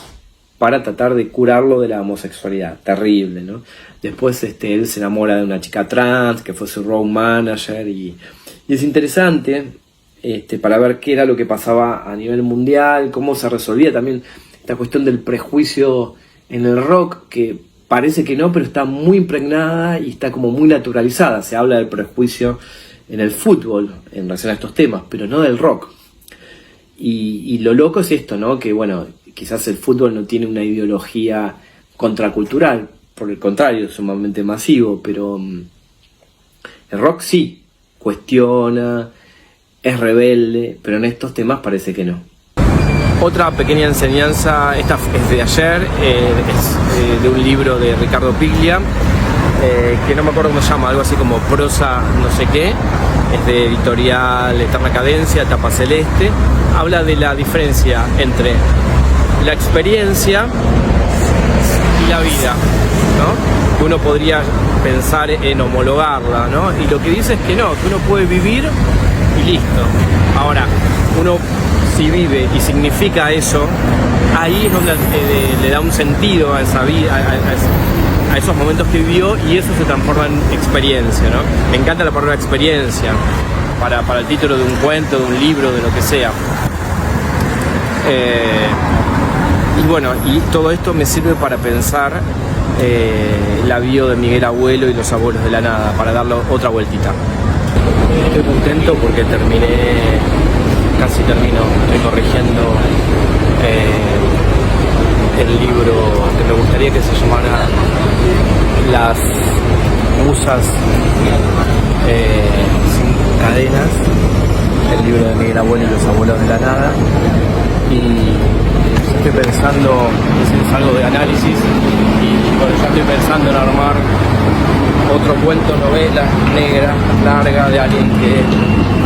para tratar de curarlo de la homosexualidad. Terrible, ¿no? Después él se enamora de una chica trans que fue su road manager y es interesante para ver qué era lo que pasaba a nivel mundial, cómo se resolvía también esta cuestión del prejuicio en el rock, que parece que no, pero está muy impregnada y está como muy naturalizada. Se habla del prejuicio en el fútbol en relación a estos temas, pero no del rock. Y lo loco es esto, ¿no? Que bueno, quizás el fútbol no tiene una ideología contracultural, por el contrario, es sumamente masivo, pero el rock sí cuestiona, es rebelde, pero en estos temas parece que no. Otra pequeña enseñanza, esta es de ayer, es de un libro de Ricardo Piglia, que no me acuerdo cómo se llama, algo así como Prosa no sé qué, es de editorial Eterna Cadencia, Tapa Celeste. Habla de la diferencia entre la experiencia y la vida, ¿no? Que uno podría pensar en homologarla, ¿no? Y lo que dice es que no, que uno puede vivir y listo. Ahora, uno si vive y significa eso, ahí es donde le da un sentido a esa vida, a esos momentos que vivió, y eso se transforma en experiencia, ¿no? Me encanta la palabra experiencia para el título de un cuento, de un libro, de lo que sea. Y bueno, y todo esto me sirve para pensar la bio de Miguel Abuelo y Los Abuelos de la Nada, para darle otra vueltita. Estoy contento porque casi termino, estoy corrigiendo el libro que me gustaría que se llamara Las Musas sin cadenas, el libro de Miguel Abuelo y Los Abuelos de la Nada. Y estoy pensando, es algo de análisis, y bueno, ya estoy pensando en armar otro cuento, novela negra, larga, de alguien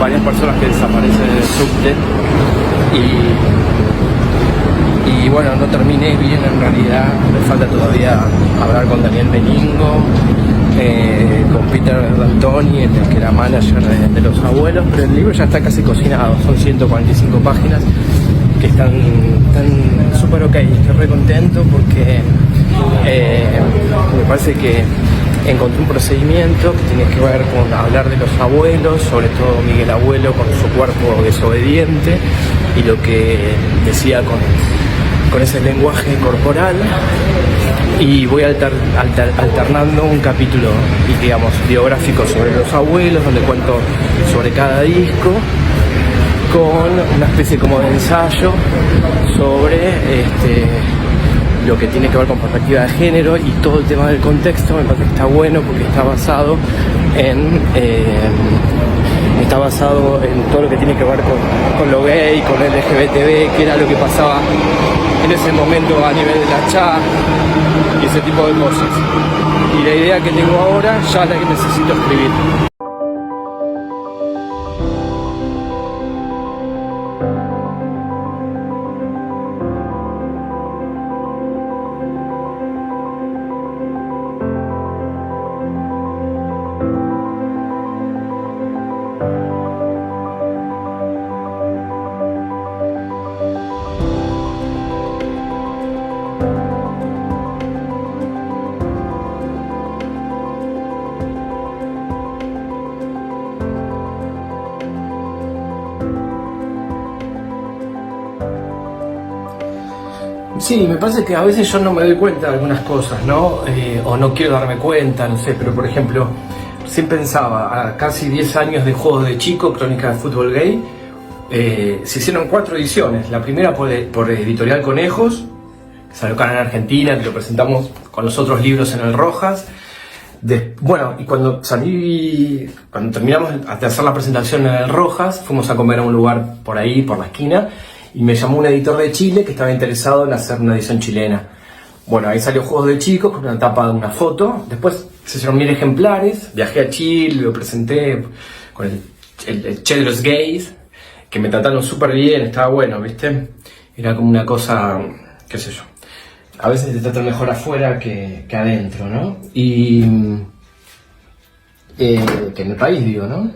varias personas que desaparecen en el subte, y bueno, no terminé bien en realidad, me falta todavía hablar con Daniel Meningo, con Peter D'Antoni, el que era manager de Los Abuelos, pero el libro ya está casi cocinado, son 145 páginas que están súper ok. Estoy re contento porque me parece que encontré un procedimiento que tiene que ver con hablar de los abuelos, sobre todo Miguel Abuelo con su cuerpo desobediente y lo que decía con ese lenguaje corporal, y voy alternando un capítulo, digamos, biográfico sobre los abuelos, donde cuento sobre cada disco, con una especie como de ensayo sobre lo que tiene que ver con perspectiva de género y todo el tema del contexto. Me parece que está bueno porque está basado en todo lo que tiene que ver con lo gay, con el LGBTB, que era lo que pasaba en ese momento a nivel de la chat y ese tipo de cosas. Y la idea que tengo ahora ya es la que necesito escribir. Sí, me parece que a veces yo no me doy cuenta de algunas cosas, ¿no? O no quiero darme cuenta, no sé, pero por ejemplo, recién pensaba, a casi 10 años de Juegos de Chico, Crónica de Fútbol Gay, se hicieron 4 ediciones. La primera por Editorial Conejos, que salió acá en Argentina, que lo presentamos con los otros libros en el Rojas. Bueno, y cuando terminamos de hacer la presentación en el Rojas, fuimos a comer a un lugar por ahí, por la esquina, y me llamó un editor de Chile que estaba interesado en hacer una edición chilena. Bueno, ahí salió Juegos de Chicos con una tapa de una foto. Después se hicieron 1000 ejemplares. Viajé a Chile, lo presenté con el Che de los Gays, que me trataron súper bien, estaba bueno, ¿viste? Era como una cosa, qué sé yo. A veces te tratan mejor afuera que adentro, ¿no? Y que en el país, digo, ¿no?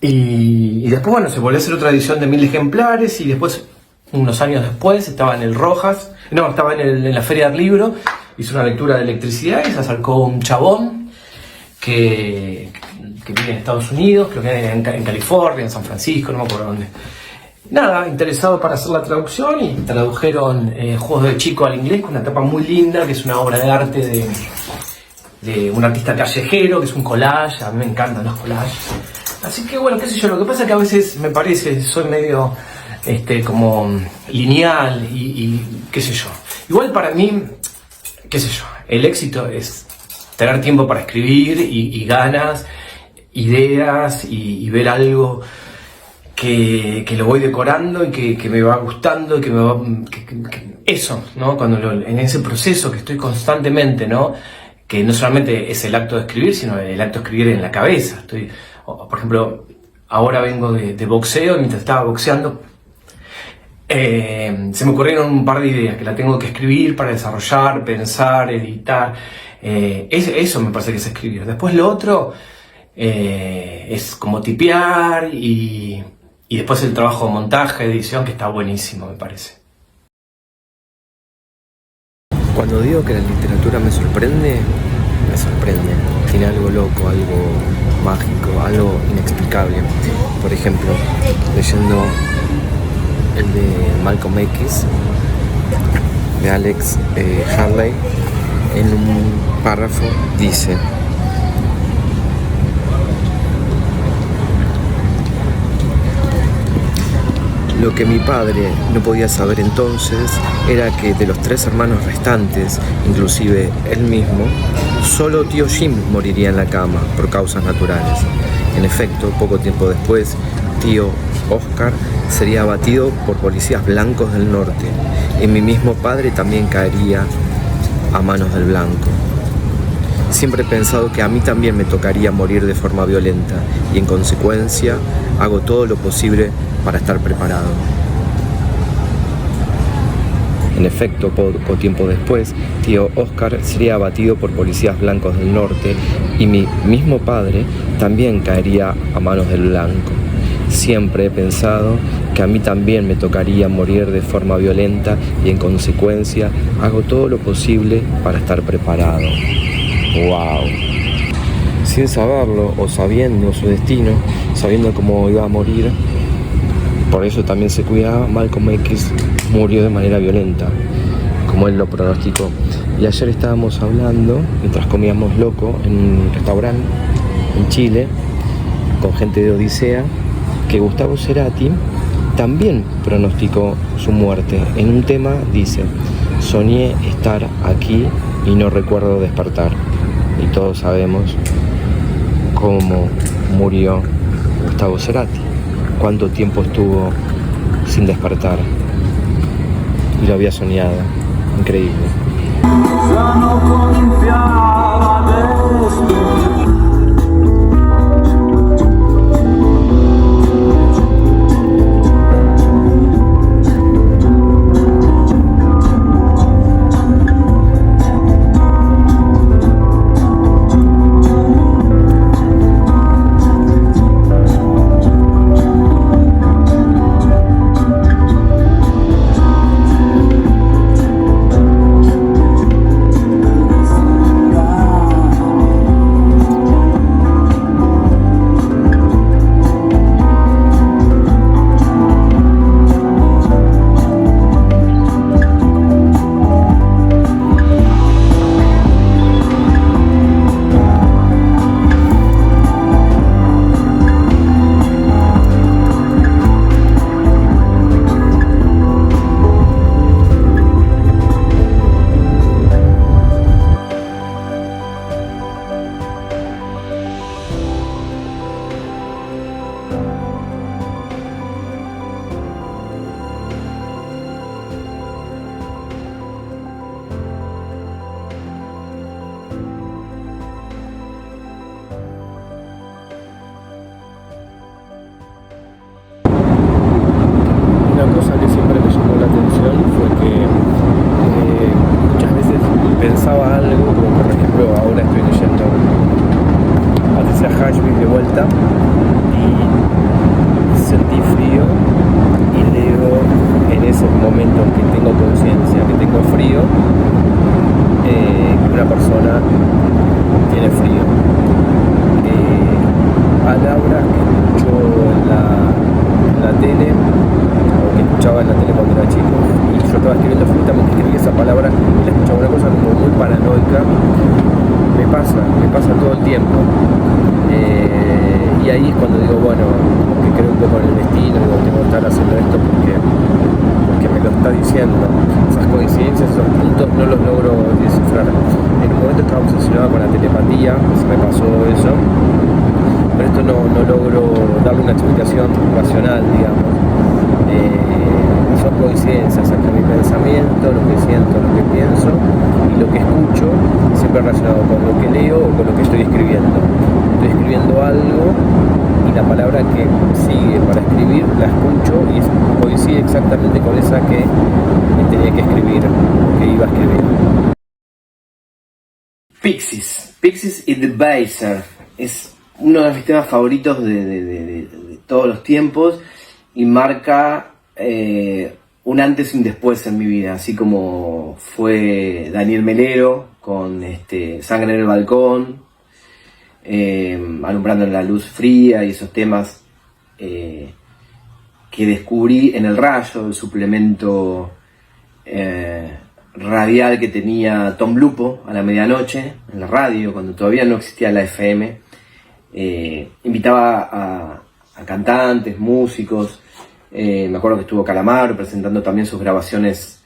Y después, bueno, se volvió a hacer otra edición de 1000 ejemplares y después, unos años después, estaba en el Rojas, no, estaba en la Feria del Libro, hizo una lectura de electricidad y se acercó un chabón que vive en Estados Unidos, creo que en California, en San Francisco, no me acuerdo dónde. Nada, interesado para hacer la traducción y tradujeron Juegos de Chico al inglés con una tapa muy linda, que es una obra de arte de un artista callejero, que es un collage, a mí me encantan los collages. Así que bueno, qué sé yo, lo que pasa es que a veces me parece, soy medio como lineal y qué sé yo. Igual para mí, qué sé yo, el éxito es tener tiempo para escribir y ganas, ideas y ver algo que lo voy decorando y que me va gustando y que me va... eso, ¿no? Cuando en ese proceso que estoy constantemente, ¿no? Que no solamente es el acto de escribir, sino el acto de escribir en la cabeza. Por ejemplo, ahora vengo de boxeo y mientras estaba boxeando se me ocurrieron un par de ideas que la tengo que escribir para desarrollar, pensar, editar. Eso me parece que es escribir. Después lo otro es como tipear y después el trabajo de montaje, edición, que está buenísimo, me parece. Cuando digo que la literatura me sorprende. Tiene algo loco, algo mágico, algo inexplicable. Por ejemplo, leyendo el de Malcolm X, de Alex Haley, en un párrafo dice: lo que mi padre no podía saber entonces era que de los 3 hermanos restantes, inclusive él mismo, solo tío Jim moriría en la cama por causas naturales. En efecto, poco tiempo después, tío Oscar sería abatido por policías blancos del norte y mi mismo padre también caería a manos del blanco. Siempre he pensado que a mí también me tocaría morir de forma violenta y en consecuencia hago todo lo posible para estar preparado. En efecto, poco tiempo después, tío Oscar sería abatido por policías blancos del norte y mi mismo padre también caería a manos del blanco. Siempre he pensado que a mí también me tocaría morir de forma violenta y en consecuencia hago todo lo posible para estar preparado. ¡Wow! Sin saberlo o sabiendo su destino, sabiendo cómo iba a morir, por eso también se cuidaba, Malcolm X murió de manera violenta, como él lo pronosticó. Y ayer estábamos hablando, mientras comíamos loco, en un restaurante en Chile, con gente de Odisea, que Gustavo Cerati también pronosticó su muerte. En un tema dice: soñé estar aquí y no recuerdo despertar. Y todos sabemos cómo murió Gustavo Cerati, cuánto tiempo estuvo sin despertar y lo había soñado. Increíble. Ya no confiaba de momento en que tengo conciencia, que tengo frío, que una persona tiene frío. Palabras que escucho en la tele, o que escuchaba en la tele cuando era chico, y yo estaba escribiendo absolutamente, escribí esa palabra y la escuchaba, una cosa como muy paranoica. Me pasa todo el tiempo. Y ahí es cuando digo, bueno, que creo un poco en el destino, digo, tengo que estar haciendo esto porque me lo está diciendo. Esas coincidencias, esos puntos no los logro descifrar. En un momento estaba obsesionado con la telepatía, se me pasó eso, pero esto no logro darle una explicación racional, digamos. Son coincidencias entre mi pensamiento, lo que siento, lo que pienso y lo que escucho, siempre relacionado con lo que leo o con lo que estoy escribiendo. Estoy escribiendo algo y la palabra que sigue para escribir la escucho y coincide exactamente con esa que tenía que escribir, que iba a escribir. Pixies y The Baser es uno de mis temas favoritos de todos los tiempos y marca un antes y un después en mi vida, así como fue Daniel Melero con Sangre en el Balcón, Alumbrando en la Luz Fría y esos temas que descubrí en El Rayo, el suplemento radial que tenía Tom Lupo a la medianoche en la radio, cuando todavía no existía la FM. Invitaba a cantantes, músicos. Me acuerdo que estuvo Calamaro presentando también sus grabaciones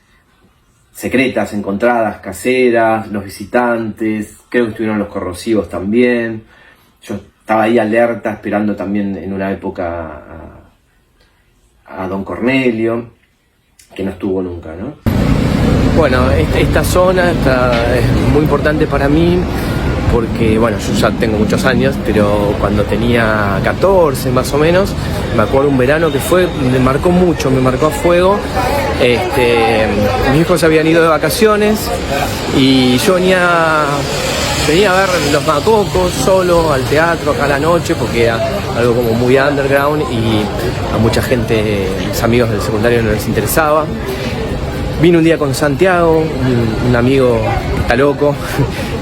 secretas, encontradas, caseras, Los Visitantes, creo que estuvieron Los Corrosivos también. Yo estaba ahí alerta, esperando también en una época a Don Cornelio, que no estuvo nunca, ¿no? Bueno, esta zona es muy importante para mí, porque bueno, yo ya tengo muchos años, pero cuando tenía 14 más o menos, me acuerdo un verano que me marcó mucho, me marcó a fuego. Mis hijos se habían ido de vacaciones y yo venía a ver Los Macocos solo al teatro acá a la noche, porque era algo como muy underground y a mucha gente, mis amigos del secundario, no les interesaba. Vine un día con Santiago, un amigo que está loco,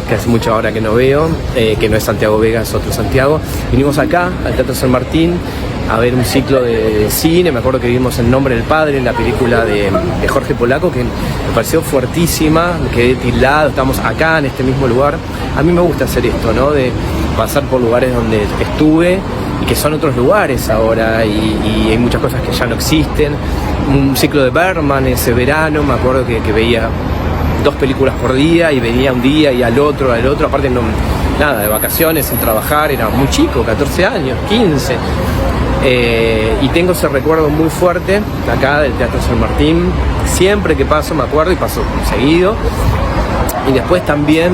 que hace mucho ahora que no veo, que no es Santiago Vega, es otro Santiago. Vinimos acá, al Teatro San Martín, a ver un ciclo de cine. Me acuerdo que vimos El Nombre del Padre, la película de Jorge Polaco, que me pareció fuertísima, me quedé tildado, estamos acá en este mismo lugar. A mí me gusta hacer esto, ¿no? De pasar por lugares donde estuve y que son otros lugares ahora, y hay muchas cosas que ya no existen. Un ciclo de Bergman ese verano, me acuerdo que veía 2 películas por día y venía un día y al otro, aparte no, nada, de vacaciones, sin trabajar, era muy chico, 14 años, 15. Y tengo ese recuerdo muy fuerte de acá del Teatro San Martín. Siempre que paso me acuerdo, y paso seguido. Y después también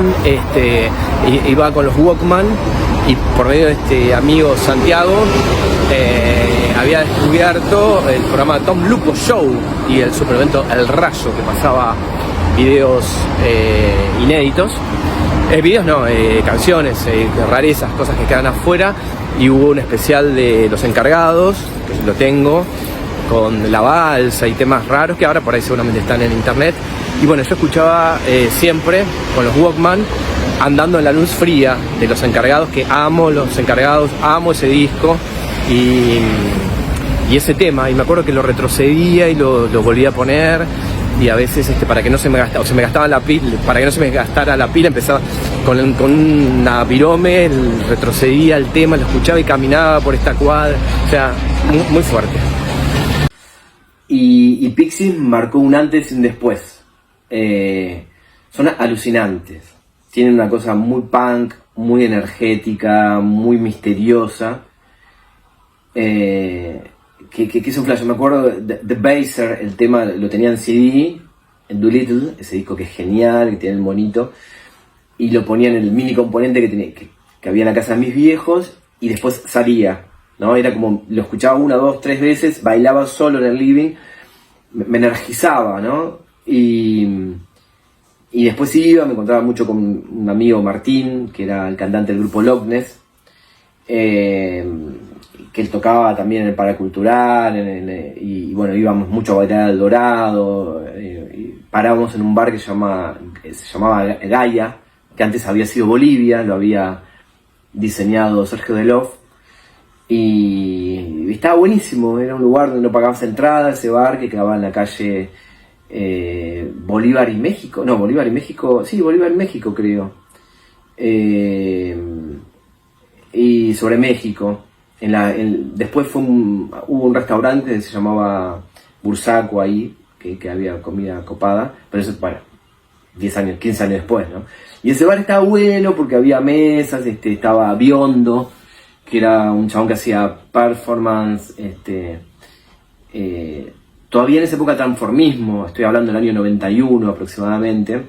iba con los Walkman, y por medio de este amigo Santiago había descubierto el programa Tom Lupo Show y el suplemento El Rayo, que pasaba videos inéditos. Videos no, canciones, rarezas, cosas que quedan afuera. Y hubo un especial de Los Encargados, que lo tengo, con La Balsa y temas raros que ahora por ahí seguramente están en internet. Y bueno, yo escuchaba siempre con los Walkman, Andando en la Luz Fría de Los Encargados, que amo Los Encargados, amo ese disco y ese tema. Y me acuerdo que lo retrocedía y lo volvía a poner. Y a veces para que no se me gastara, o se me gastaba la pila, para que no se me gastara la pila, empezaba con una virome, retrocedía el tema, lo escuchaba y caminaba por esta cuadra, o sea, muy fuerte. Y Pixies marcó un antes y un después. Son alucinantes, tienen una cosa muy punk, muy energética, muy misteriosa. Que es un flash. Me acuerdo de The Baser, el tema lo tenía en CD, en Doolittle, ese disco que es genial, que tiene el monito, y lo ponía en el mini componente que había en la casa de mis viejos, y después salía, ¿no? Era como, lo escuchaba 1, 2, 3 veces, bailaba solo en el living, me energizaba, ¿no? Y después iba, me encontraba mucho con un amigo, Martín, que era el cantante del grupo Loch Ness, que él tocaba también en el Paracultural, y bueno, íbamos mucho a bailar al Dorado, y parábamos en un bar que se llamaba Gaia, que antes había sido Bolivia, lo había diseñado Sergio Delof, y estaba buenísimo. Era un lugar donde no pagabas entrada, ese bar que quedaba en la calle Bolívar y México, Bolívar y México creo, y sobre México. Después hubo un restaurante que se llamaba Bursaco ahí, que había comida copada, pero eso, bueno, 10 años, 15 años después, ¿no? Y ese bar estaba bueno porque había mesas, estaba Biondo, que era un chabón que hacía performance, todavía en esa época transformismo, estoy hablando del año 91 aproximadamente,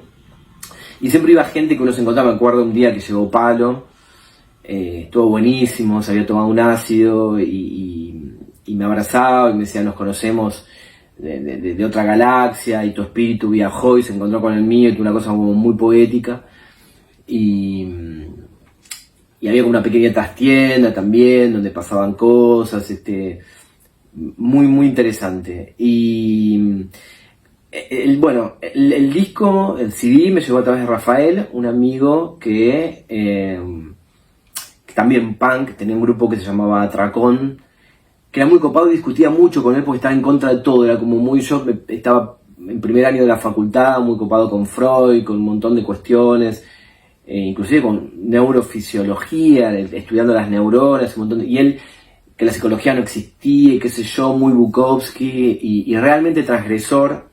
y siempre iba gente que uno se encontraba. Me acuerdo un día que llegó Palo, estuvo buenísimo, se había tomado un ácido y me abrazaba y me decía: nos conocemos de otra galaxia, y tu espíritu viajó y se encontró con el mío, y una cosa como muy poética. Y había como una pequeña trastienda también donde pasaban cosas, muy muy interesante. Y el disco, el CD, me llegó a través de Rafael, un amigo que también punk, tenía un grupo que se llamaba Atracón, que era muy copado, y discutía mucho con él porque estaba en contra de todo. Era como yo estaba en primer año de la facultad, muy copado con Freud, con un montón de cuestiones, inclusive con neurofisiología, estudiando las neuronas, un montón y él, que la psicología no existía, y qué sé yo, muy Bukowski, y realmente transgresor,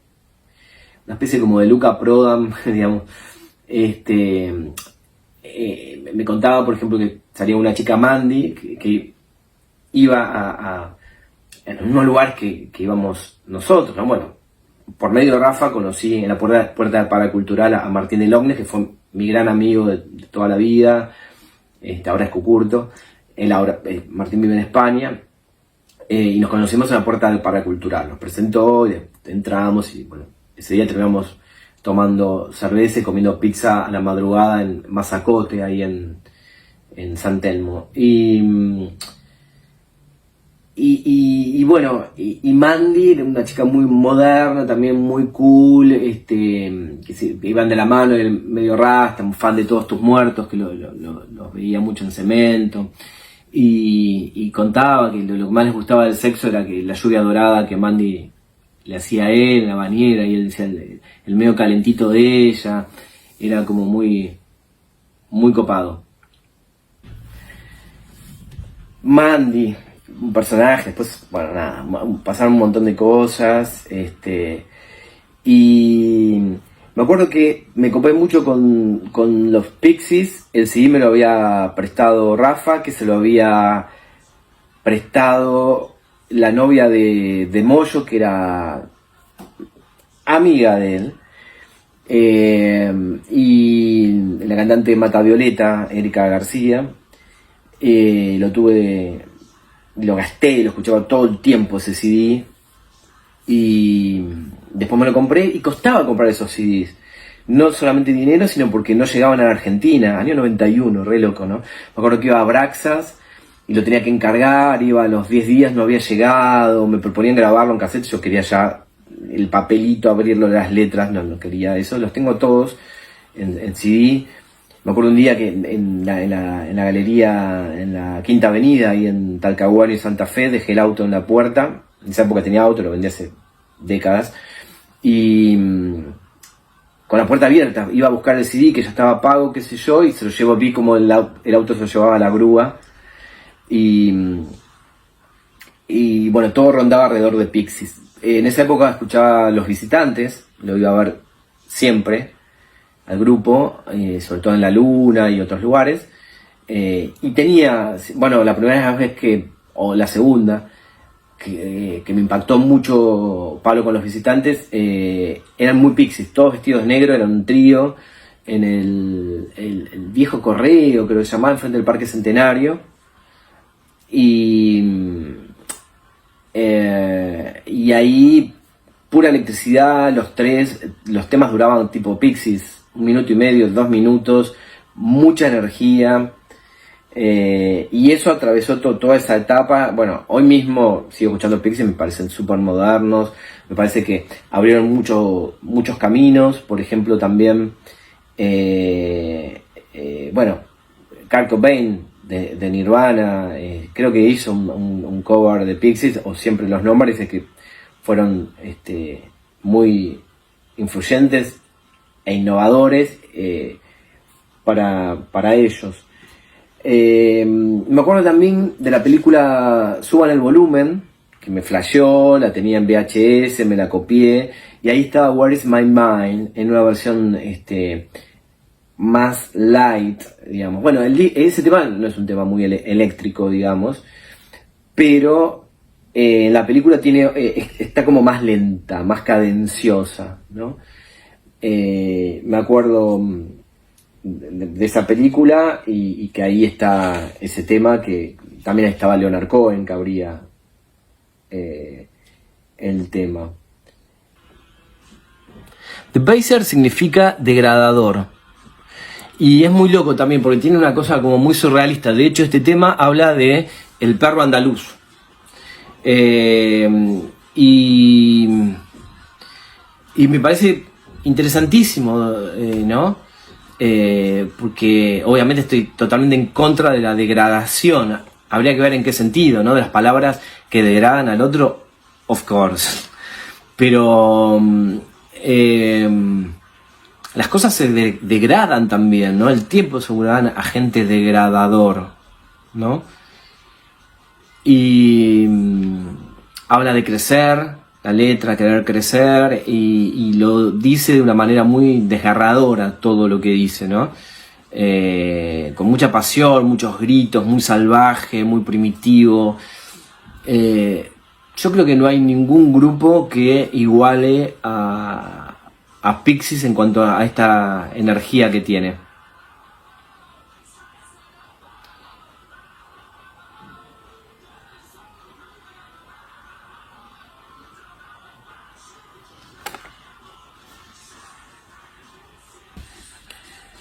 una especie como de Luca Prodan, digamos. Me contaba, por ejemplo, que salía una chica, Mandy, que iba en un lugar que íbamos nosotros, ¿no? Bueno, por medio de Rafa conocí en la puerta del Paracultural a Martín de Lognes, que fue mi gran amigo de toda la vida, ahora es Cucurto. Martín vive en España, y nos conocimos en la puerta del Paracultural. Nos presentó y entramos, y bueno, ese día terminamos tomando cerveza y comiendo pizza a la madrugada en Mazacote, ahí en San Telmo. Y bueno, y Mandy era una chica muy moderna, también muy cool, que iban de la mano, medio rasta, un fan de Todos Tus Muertos, que los veía mucho en Cemento, y contaba que lo que más les gustaba del sexo era que la lluvia dorada que Mandy le hacía a él en la bañera, y él decía el medio calentito de ella, era como muy, muy copado. Mandy, un personaje. Después, bueno, nada, pasaron un montón de cosas, y me acuerdo que me copé mucho con los Pixies. El CD me lo había prestado Rafa, que se lo había prestado la novia de Moyo, que era amiga de él, y la cantante Mata Violeta, Erika García. Lo gasté, lo escuchaba todo el tiempo ese CD, y después me lo compré, y costaba comprar esos CDs, no solamente dinero, sino porque no llegaban a la Argentina, año 91, re loco, ¿no? Me acuerdo que iba a Braxas y lo tenía que encargar, iba a los 10 días, no había llegado, me proponían grabarlo en cassette, yo quería ya el papelito, abrirlo, las letras, no quería eso. Los tengo todos en CD. Me acuerdo un día que en la galería, en la Quinta Avenida, ahí en Talcahuano y Santa Fe, dejé el auto en la puerta. En esa época tenía auto, lo vendí hace décadas, y con la puerta abierta iba a buscar el CD, que ya estaba pago, qué sé yo, y se lo llevo. Vi como el auto se lo llevaba a la grúa, y bueno, todo rondaba alrededor de Pixies. En esa época escuchaba Los Visitantes, lo iba a ver siempre al grupo, sobre todo en La Luna y otros lugares, y tenía, bueno, la primera vez o la segunda, que me impactó mucho Pablo con Los Visitantes, eran muy Pixies, todos vestidos de negro, eran un trío en el viejo correo, creo que se llamaba, enfrente del Parque Centenario, y ahí pura electricidad, los temas duraban tipo Pixies, 1 minuto y medio, 2 minutos, mucha energía, Y eso atravesó toda esa etapa. Bueno, hoy mismo sigo escuchando Pixies, me parecen súper modernos, me parece que abrieron muchos caminos. Por ejemplo, también, bueno, Kurt Cobain de Nirvana, creo que hizo un cover de Pixies, o siempre los nombres es que fueron muy influyentes e innovadores para ellos. Me acuerdo también de la película Suban el volumen, que me flasheó, la tenía en VHS, me la copié, y ahí estaba Where is My Mind, en una versión más light, digamos. Bueno, ese tema no es un tema muy eléctrico, digamos, pero la película está como más lenta, más cadenciosa, ¿no? Me acuerdo de esa película y que ahí está ese tema, que también estaba Leonard Cohen, que abría el tema. Debaser significa degradador, y es muy loco también porque tiene una cosa como muy surrealista. De hecho, este tema habla de el perro andaluz, y me parece interesantísimo, ¿no? Porque obviamente estoy totalmente en contra de la degradación. Habría que ver en qué sentido, ¿no? De las palabras que degradan al otro, of course. Pero las cosas se degradan también, ¿no? El tiempo es un gran agente degradador, ¿no? Y habla de crecer, la letra, querer crecer, y lo dice de una manera muy desgarradora todo lo que dice, ¿no? Con mucha pasión, muchos gritos, muy salvaje, muy primitivo. Yo creo que no hay ningún grupo que iguale a Pixies en cuanto a esta energía que tiene.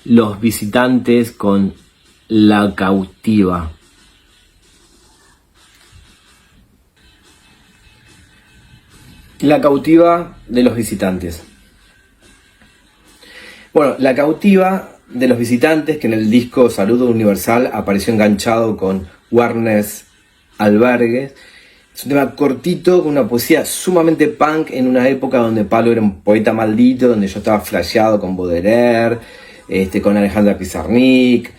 Los Visitantes con La Cautiva. La Cautiva de Los Visitantes. Bueno, La Cautiva de Los Visitantes, que en el disco Saludo Universal apareció enganchado con Warnes Albergues. Es un tema cortito, con una poesía sumamente punk en una época donde Palo era un poeta maldito, donde yo estaba flasheado con Baudelaire, con Alejandra Pizarnik,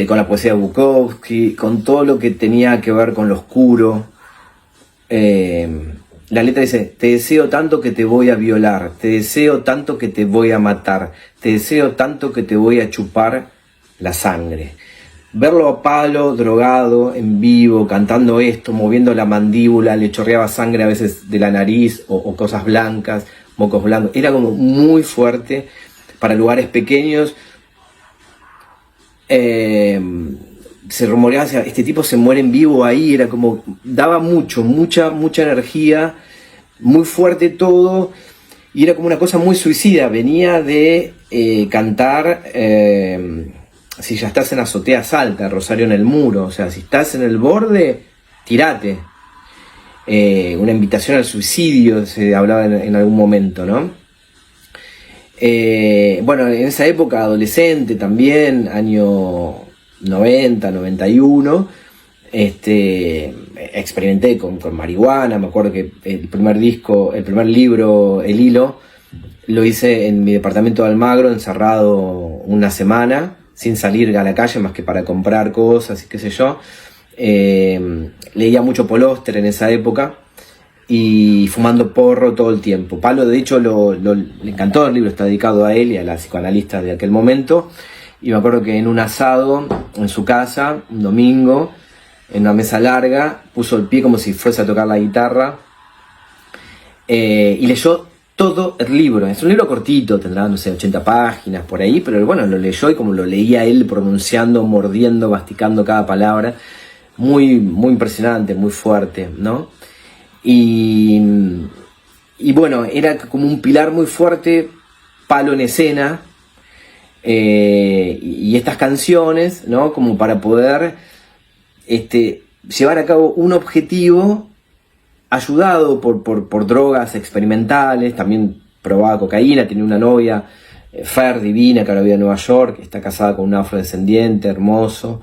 con la poesía de Bukowski, con todo lo que tenía que ver con lo oscuro. La letra dice: te deseo tanto que te voy a violar, te deseo tanto que te voy a matar, te deseo tanto que te voy a chupar la sangre. Verlo a Palo drogado, en vivo, cantando esto, moviendo la mandíbula, le chorreaba sangre a veces de la nariz o cosas blancas, mocos blancos. Era como muy fuerte para lugares pequeños. Se rumoreaba, este tipo se muere en vivo ahí, era como, daba mucha energía, muy fuerte todo, y era como una cosa muy suicida. Venía de cantar Si ya estás en azotea, salta, Rosario en el muro, o sea, si estás en el borde, tirate. Una invitación al suicidio se hablaba en algún momento, ¿no? Bueno, en esa época adolescente también, año 90, 91, experimenté con marihuana. Me acuerdo que el primer libro, El Hilo, lo hice en mi departamento de Almagro, encerrado una semana, sin salir a la calle más que para comprar cosas y qué sé yo. Leía mucho Polóster en esa época y fumando porro todo el tiempo. Palo, de hecho, le encantó el libro, está dedicado a él y a la psicoanalista de aquel momento. Y me acuerdo que en un asado en su casa, un domingo, en una mesa larga, puso el pie como si fuese a tocar la guitarra, y leyó todo el libro. Es un libro cortito, tendrá, no sé, 80 páginas por ahí, pero bueno, lo leyó, y como lo leía él, pronunciando, mordiendo, masticando cada palabra, muy impresionante, muy fuerte, ¿no? Y bueno, era como un pilar muy fuerte, Palo en escena. y estas canciones, ¿no? Como para poder llevar a cabo un objetivo ayudado por drogas experimentales. También probaba cocaína, tenía una novia, Fer, divina, que ahora vive en Nueva York, está casada con un afrodescendiente, hermosos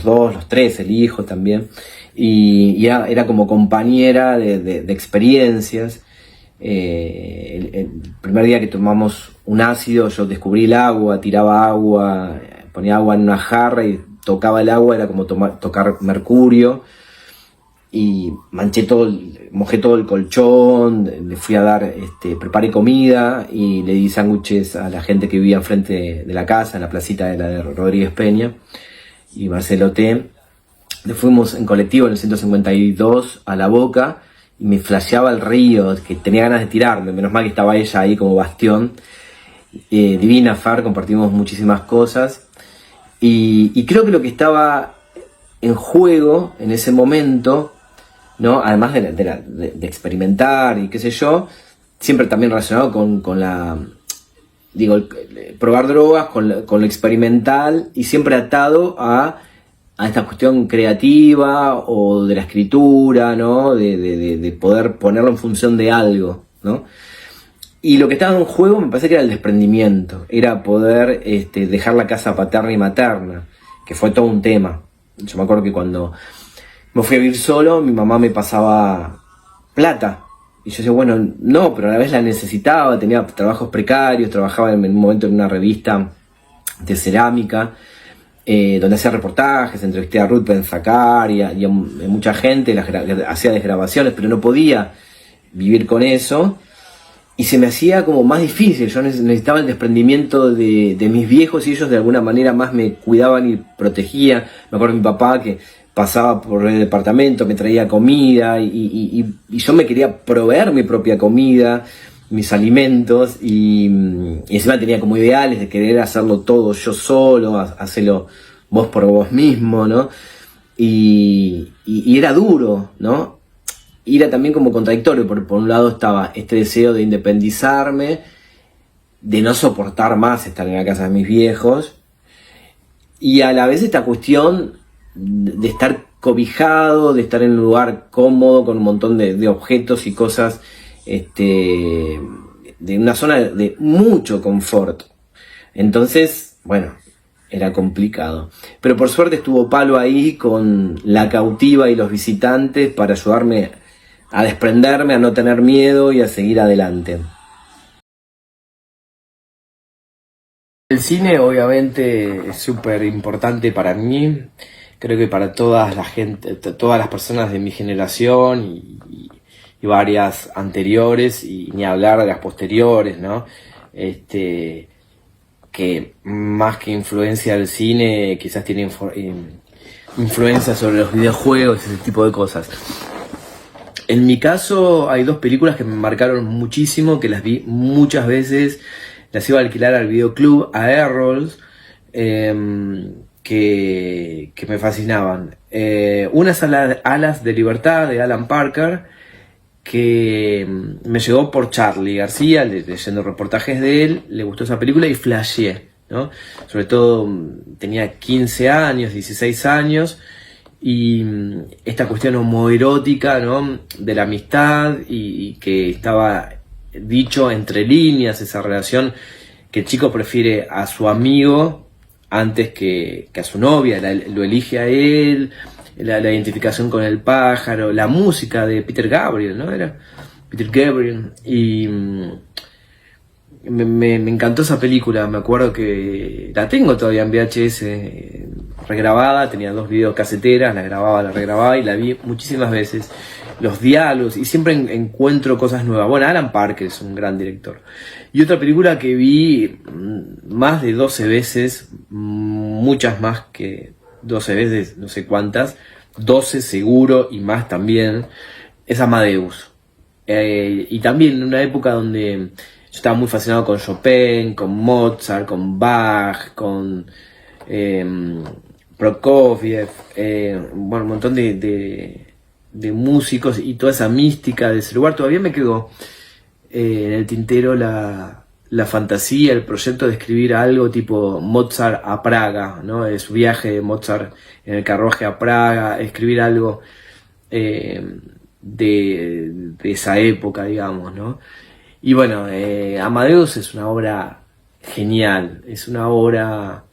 los tres, el hijo también, y era como compañera de experiencias. El primer día que tomamos un ácido, yo descubrí el agua, tiraba agua, ponía agua en una jarra y tocaba el agua, era como tocar mercurio, y mojé todo el colchón, le fui a dar, preparé comida y le di sándwiches a la gente que vivía enfrente de la casa, en la placita de Rodríguez Peña y Marcelo T. Fuimos en colectivo en el 152 a La Boca y me flasheaba el río, que tenía ganas de tirarme, menos mal que estaba ella ahí como bastión. Divina Fer, compartimos muchísimas cosas y creo que lo que estaba en juego en ese momento, ¿no? Además de experimentar y qué sé yo, siempre también relacionado con la, probar drogas, con lo experimental, y siempre atado a esta cuestión creativa o de la escritura, ¿no? De poder ponerlo en función de algo, ¿no? Y lo que estaba en juego me parece que era el desprendimiento, era poder dejar la casa paterna y materna, que fue todo un tema. Yo me acuerdo que cuando me fui a vivir solo, mi mamá me pasaba plata. Y yo decía, bueno, no, pero a la vez la necesitaba, tenía trabajos precarios, trabajaba en un momento en una revista de cerámica, donde hacía reportajes, entrevisté a Ruth Benzacar y a mucha gente, hacía desgrabaciones, pero no podía vivir con eso. Y se me hacía como más difícil, yo necesitaba el desprendimiento de mis viejos y ellos de alguna manera más me cuidaban y protegían. Me acuerdo de mi papá que pasaba por el departamento, me traía comida y yo me quería proveer mi propia comida, mis alimentos, y encima tenía como ideales de querer hacerlo todo yo solo, hacerlo vos por vos mismo, ¿no? Y era duro, ¿no? Y era también como contradictorio, porque por un lado estaba este deseo de independizarme, de no soportar más estar en la casa de mis viejos, y a la vez esta cuestión de estar cobijado, de estar en un lugar cómodo con un montón de objetos y cosas, de una zona de mucho confort. Entonces, bueno, era complicado. Pero por suerte estuvo Palo ahí con La Cautiva y Los Visitantes para ayudarme a desprenderme, a no tener miedo y a seguir adelante. El cine obviamente es súper importante para mí, creo que para todas las personas de mi generación y varias anteriores, y ni hablar de las posteriores, ¿no? Que más que influencia del cine, quizás tiene influencia sobre los videojuegos y ese tipo de cosas. En mi caso hay dos películas que me marcaron muchísimo, que las vi muchas veces, las iba a alquilar al videoclub, a Errols, que me fascinaban. Una es Alas de Libertad, de Alan Parker, que me llegó por Charlie García, leyendo reportajes de él, le gustó esa película y flasheé, ¿no? Sobre todo tenía 15 años, 16 años, y esta cuestión homoerótica, ¿no? De la amistad, y que estaba dicho entre líneas, esa relación que el chico prefiere a su amigo antes que a su novia, lo elige a él, la identificación con el pájaro, la música de Peter Gabriel, ¿no? Era Peter Gabriel, y me encantó esa película. Me acuerdo que la tengo todavía en VHS regrabada, tenía 2 videocaseteras, la grababa, la regrababa y la vi muchísimas veces. Los diálogos, y siempre encuentro cosas nuevas. Bueno, Alan Parker es un gran director. Y otra película que vi más de 12 veces, muchas más que 12 veces, no sé cuántas, 12 seguro y más también, es Amadeus. Y también en una época donde yo estaba muy fascinado con Chopin, con Mozart, con Bach, con Prokofiev, bueno, un montón de músicos y toda esa mística de ese lugar. Todavía me quedó en el tintero la la fantasía, el proyecto de escribir algo tipo Mozart a Praga, ¿no? Su viaje de Mozart en el carruaje a Praga, escribir algo de esa época, digamos, ¿no? Y bueno, Amadeus es una obra genial, es una obra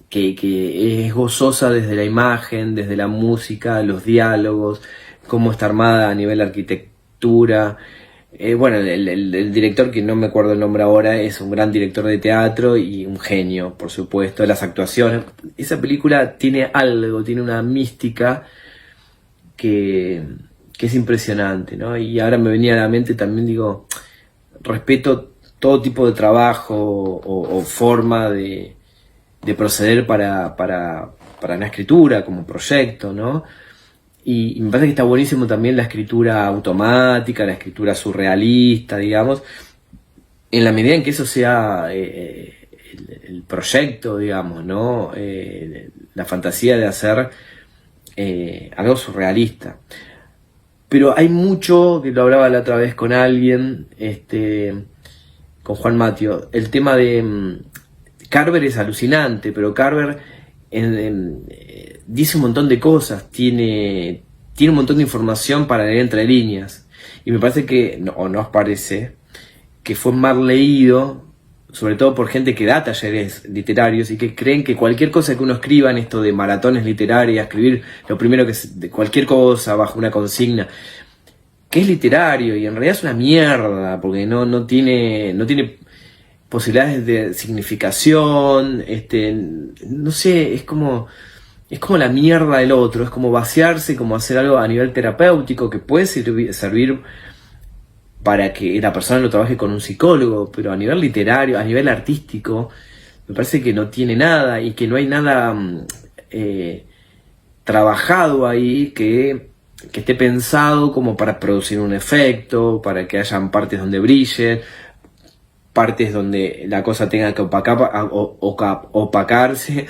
que es gozosa desde la imagen, desde la música, los diálogos, cómo está armada a nivel arquitectura. Bueno, el director, que no me acuerdo el nombre ahora, es un gran director de teatro y un genio, por supuesto. Las actuaciones, esa película tiene algo, tiene una mística que es impresionante, ¿no? Y ahora me venía a la mente también, digo, respeto todo tipo de trabajo o forma de proceder para una escritura como proyecto, ¿no? Y me parece que está buenísimo también la escritura automática, la escritura surrealista, digamos, en la medida en que eso sea el proyecto, digamos, ¿no? La fantasía de hacer algo surrealista. Pero hay mucho, que lo hablaba la otra vez con alguien, con Juan Matio, el tema de Carver es alucinante, pero Carver dice un montón de cosas, tiene un montón de información para leer entre líneas, y me parece que, o nos parece, que fue mal leído, sobre todo por gente que da talleres literarios y que creen que cualquier cosa que uno escriba en esto de maratones literarias, escribir lo primero que es de cualquier cosa bajo una consigna, que es literario, y en realidad es una mierda, porque no tiene posibilidades de significación, no sé, es como la mierda del otro, es como vaciarse, como hacer algo a nivel terapéutico que puede servir para que la persona lo trabaje con un psicólogo, pero a nivel literario, a nivel artístico, me parece que no tiene nada, y que no hay nada trabajado ahí que esté pensado como para producir un efecto, para que hayan partes donde brille, partes donde la cosa tenga que opacarse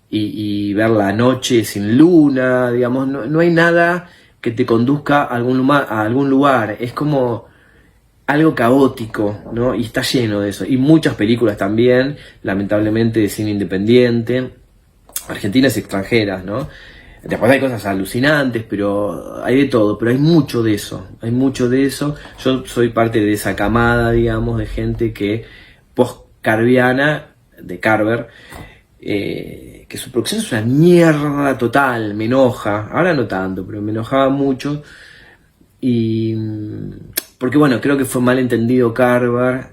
y ver la noche sin luna, digamos, no hay nada que te conduzca a algún lugar, es como algo caótico, ¿no? Y está lleno de eso, y muchas películas también, lamentablemente, de cine independiente, argentinas y extranjeras, ¿no? Después hay cosas alucinantes, pero hay de todo, pero hay mucho de eso. Yo soy parte de esa camada, digamos, de gente que post-carviana, de Carver, que su producción es una mierda total, me enoja, ahora no tanto, pero me enojaba mucho, y porque bueno, creo que fue mal entendido Carver,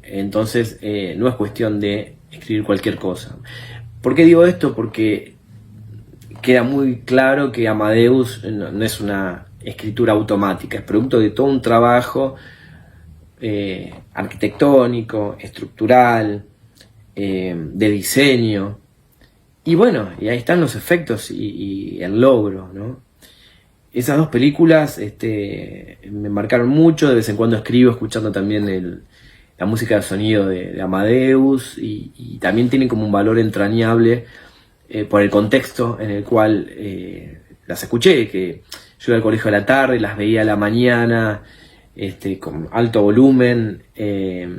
entonces no es cuestión de escribir cualquier cosa. ¿Por qué digo esto? Porque queda muy claro que Amadeus no es una escritura automática, es producto de todo un trabajo arquitectónico, estructural, de diseño, y bueno, y ahí están los efectos y el logro, ¿no? Esas dos películas me marcaron mucho, de vez en cuando escribo escuchando también la música de sonido de Amadeus, y también tienen como un valor entrañable por el contexto en el cual las escuché, que yo iba al colegio a la tarde, las veía a la mañana, con alto volumen,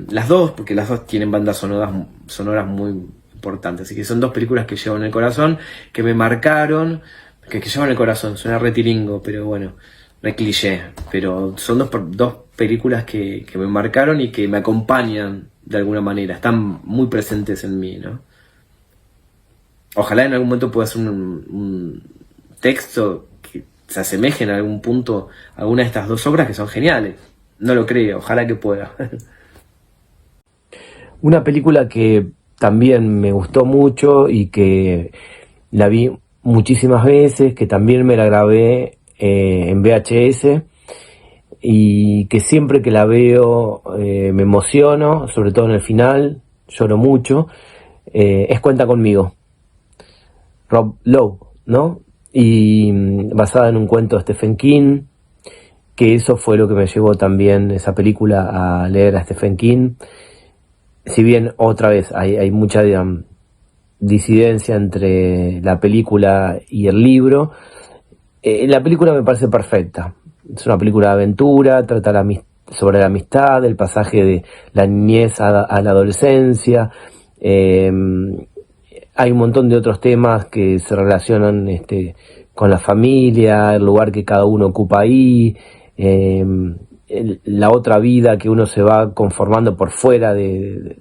las dos, porque las dos tienen bandas sonoras muy importantes, así que son dos películas que llevo en el corazón, que me marcaron, que llevo en el corazón, suena retiringo, pero bueno, re cliché, pero son dos películas que me marcaron y que me acompañan de alguna manera, están muy presentes en mí, ¿no? Ojalá en algún momento pueda hacer un texto que se asemeje en algún punto a alguna de estas dos obras que son geniales. No lo creo, ojalá que pueda. Una película que también me gustó mucho y que la vi muchísimas veces, que también me la grabé en VHS, y que siempre que la veo me emociono, sobre todo en el final, lloro mucho, es Cuenta conmigo. Rob Lowe, ¿no? Y basada en un cuento de Stephen King, que eso fue lo que me llevó también, esa película, a leer a Stephen King. Si bien otra vez hay mucha disidencia entre la película y el libro, la película me parece perfecta. Es una película de aventura, trata sobre la amistad, el pasaje de la niñez a la adolescencia. Hay un montón de otros temas que se relacionan con la familia, el lugar que cada uno ocupa ahí, la otra vida que uno se va conformando por fuera de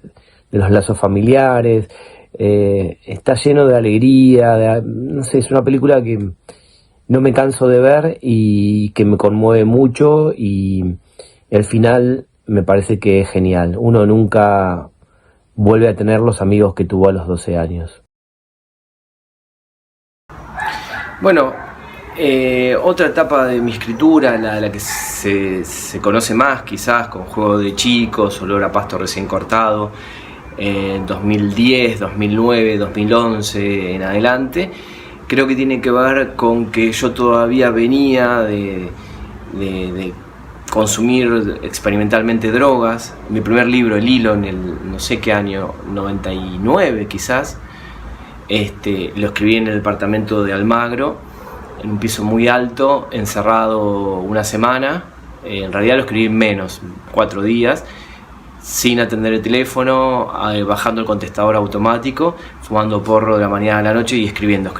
los lazos familiares. Está lleno de alegría, no sé, es una película que no me canso de ver y que me conmueve mucho, y el final me parece que es genial. Uno nunca vuelve a tener los amigos que tuvo a los 12 años. Bueno, otra etapa de mi escritura, la que se conoce más quizás, con Juego de Chicos, Olor a Pasto Recién Cortado, 2010, 2009, 2011 en adelante, creo que tiene que ver con que yo todavía venía de consumir experimentalmente drogas. Mi primer libro, El Hilo, en el no sé qué año, 99 quizás, lo escribí en el departamento de Almagro, en un piso muy alto, encerrado una semana. En realidad lo escribí en menos, 4 días, sin atender el teléfono, bajando el contestador automático, fumando porro de la mañana a la noche y escribiendo.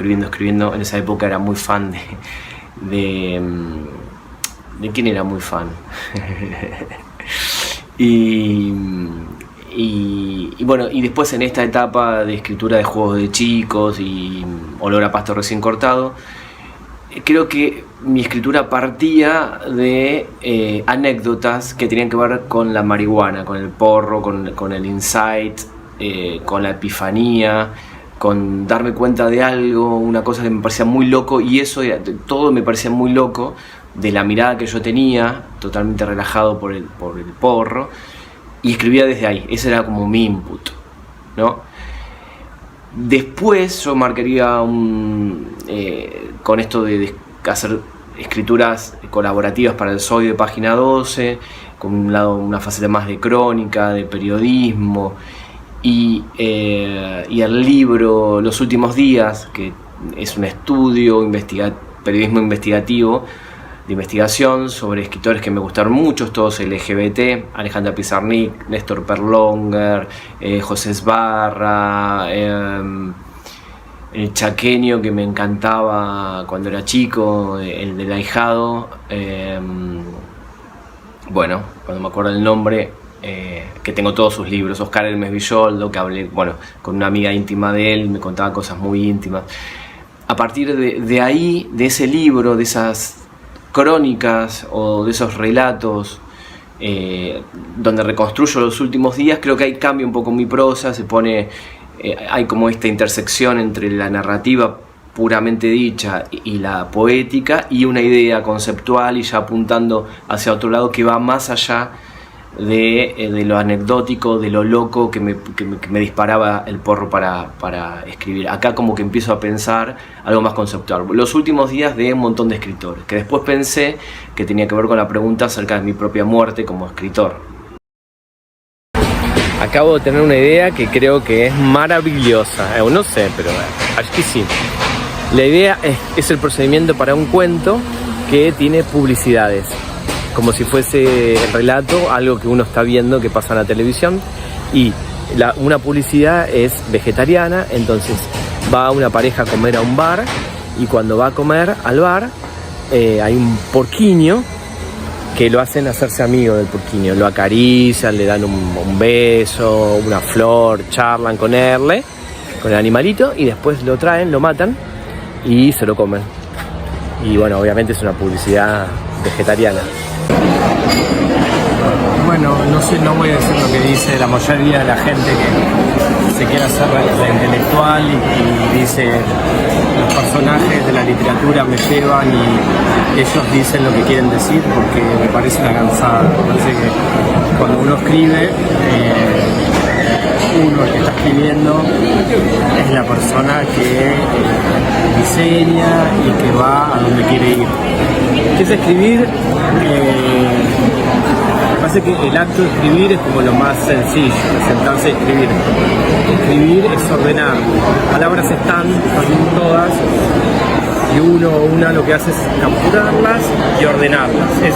En esa época era muy fan ¿de quién era muy fan? y bueno, y después en esta etapa de escritura de Juegos de Chicos y Olor a Pasto Recién Cortado, creo que mi escritura partía de anécdotas que tenían que ver con la marihuana, con el porro, con el insight, con la epifanía, con darme cuenta de algo, una cosa que me parecía muy loco, y eso todo me parecía muy loco, de la mirada que yo tenía, totalmente relajado por el porro, y escribía desde ahí. Ese era como mi input, ¿no? Después yo marcaría con esto de hacer escrituras colaborativas para el Soy de Página 12, con un lado una faceta más de crónica, de periodismo, y el libro Los Últimos Días, que es un estudio, periodismo investigativo, de investigación sobre escritores que me gustaron mucho, todos LGBT, Alejandra Pizarnik, Néstor Perlonger, José Sbarra, el chaqueño que me encantaba cuando era chico, el del Ahijado, bueno, cuando me acuerdo el nombre, que tengo todos sus libros, Oscar Hermes Villoldo, que hablé, bueno, con una amiga íntima de él, me contaba cosas muy íntimas. A partir de ahí, de ese libro, de esas crónicas o de esos relatos donde reconstruyo los últimos días, creo que ahí cambia un poco mi prosa, hay como esta intersección entre la narrativa puramente dicha y la poética, y una idea conceptual, y ya apuntando hacia otro lado que va más allá de lo anecdótico, de lo loco que me disparaba el porro para escribir. Acá como que empiezo a pensar algo más conceptual. Los últimos días de un montón de escritores, que después pensé que tenía que ver con la pregunta acerca de mi propia muerte como escritor. Acabo de tener una idea que creo que es maravillosa, no sé, pero aquí sí. La idea es el procedimiento para un cuento que tiene publicidades, como si fuese el relato, algo que uno está viendo que pasa en la televisión, y una publicidad es vegetariana. Entonces va una pareja a comer a un bar, y cuando va a comer al bar hay un porquiño que lo hacen hacerse amigo del porquiño, lo acarician, le dan un beso, una flor, charlan con él, con el animalito, y después lo traen, lo matan y se lo comen. Y bueno, obviamente es una publicidad vegetariana. Bueno, no voy a decir lo que dice la mayoría de la gente que se quiere hacer la intelectual y dice los personajes de la literatura me llevan y ellos dicen lo que quieren decir, porque me parece una cansada. Me parece que cuando uno escribe, el que está escribiendo es la persona que diseña y que va a donde quiere ir. ¿Qué es escribir? Me parece que el acto de escribir es como lo más sencillo, de sentarse y escribir. Escribir es ordenar. Las palabras están todas, y uno o una lo que hace es capturarlas y ordenarlas. Es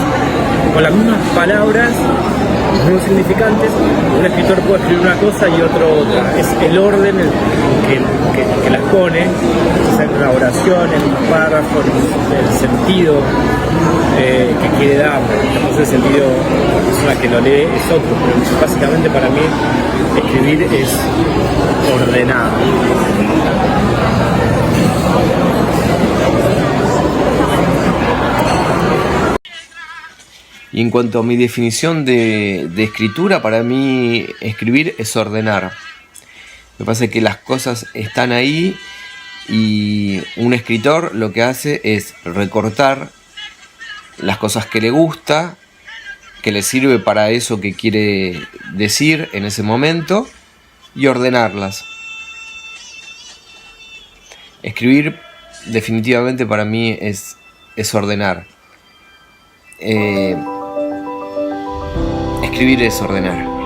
con las mismas palabras, los mismos significantes, un escritor puede escribir una cosa y otro otra. Es el orden que las pone, sea en una oración, en un párrafo, en el sentido que quiere dar. Entonces el sentido de la persona que lo lee es otro, pero básicamente para mí escribir es ordenar. Y en cuanto a mi definición de escritura, para mí escribir es ordenar. Me parece que las cosas están ahí y un escritor lo que hace es recortar las cosas que le gusta, que le sirve para eso que quiere decir en ese momento, y ordenarlas. Escribir definitivamente para mí es ordenar. Escribir es ordenar.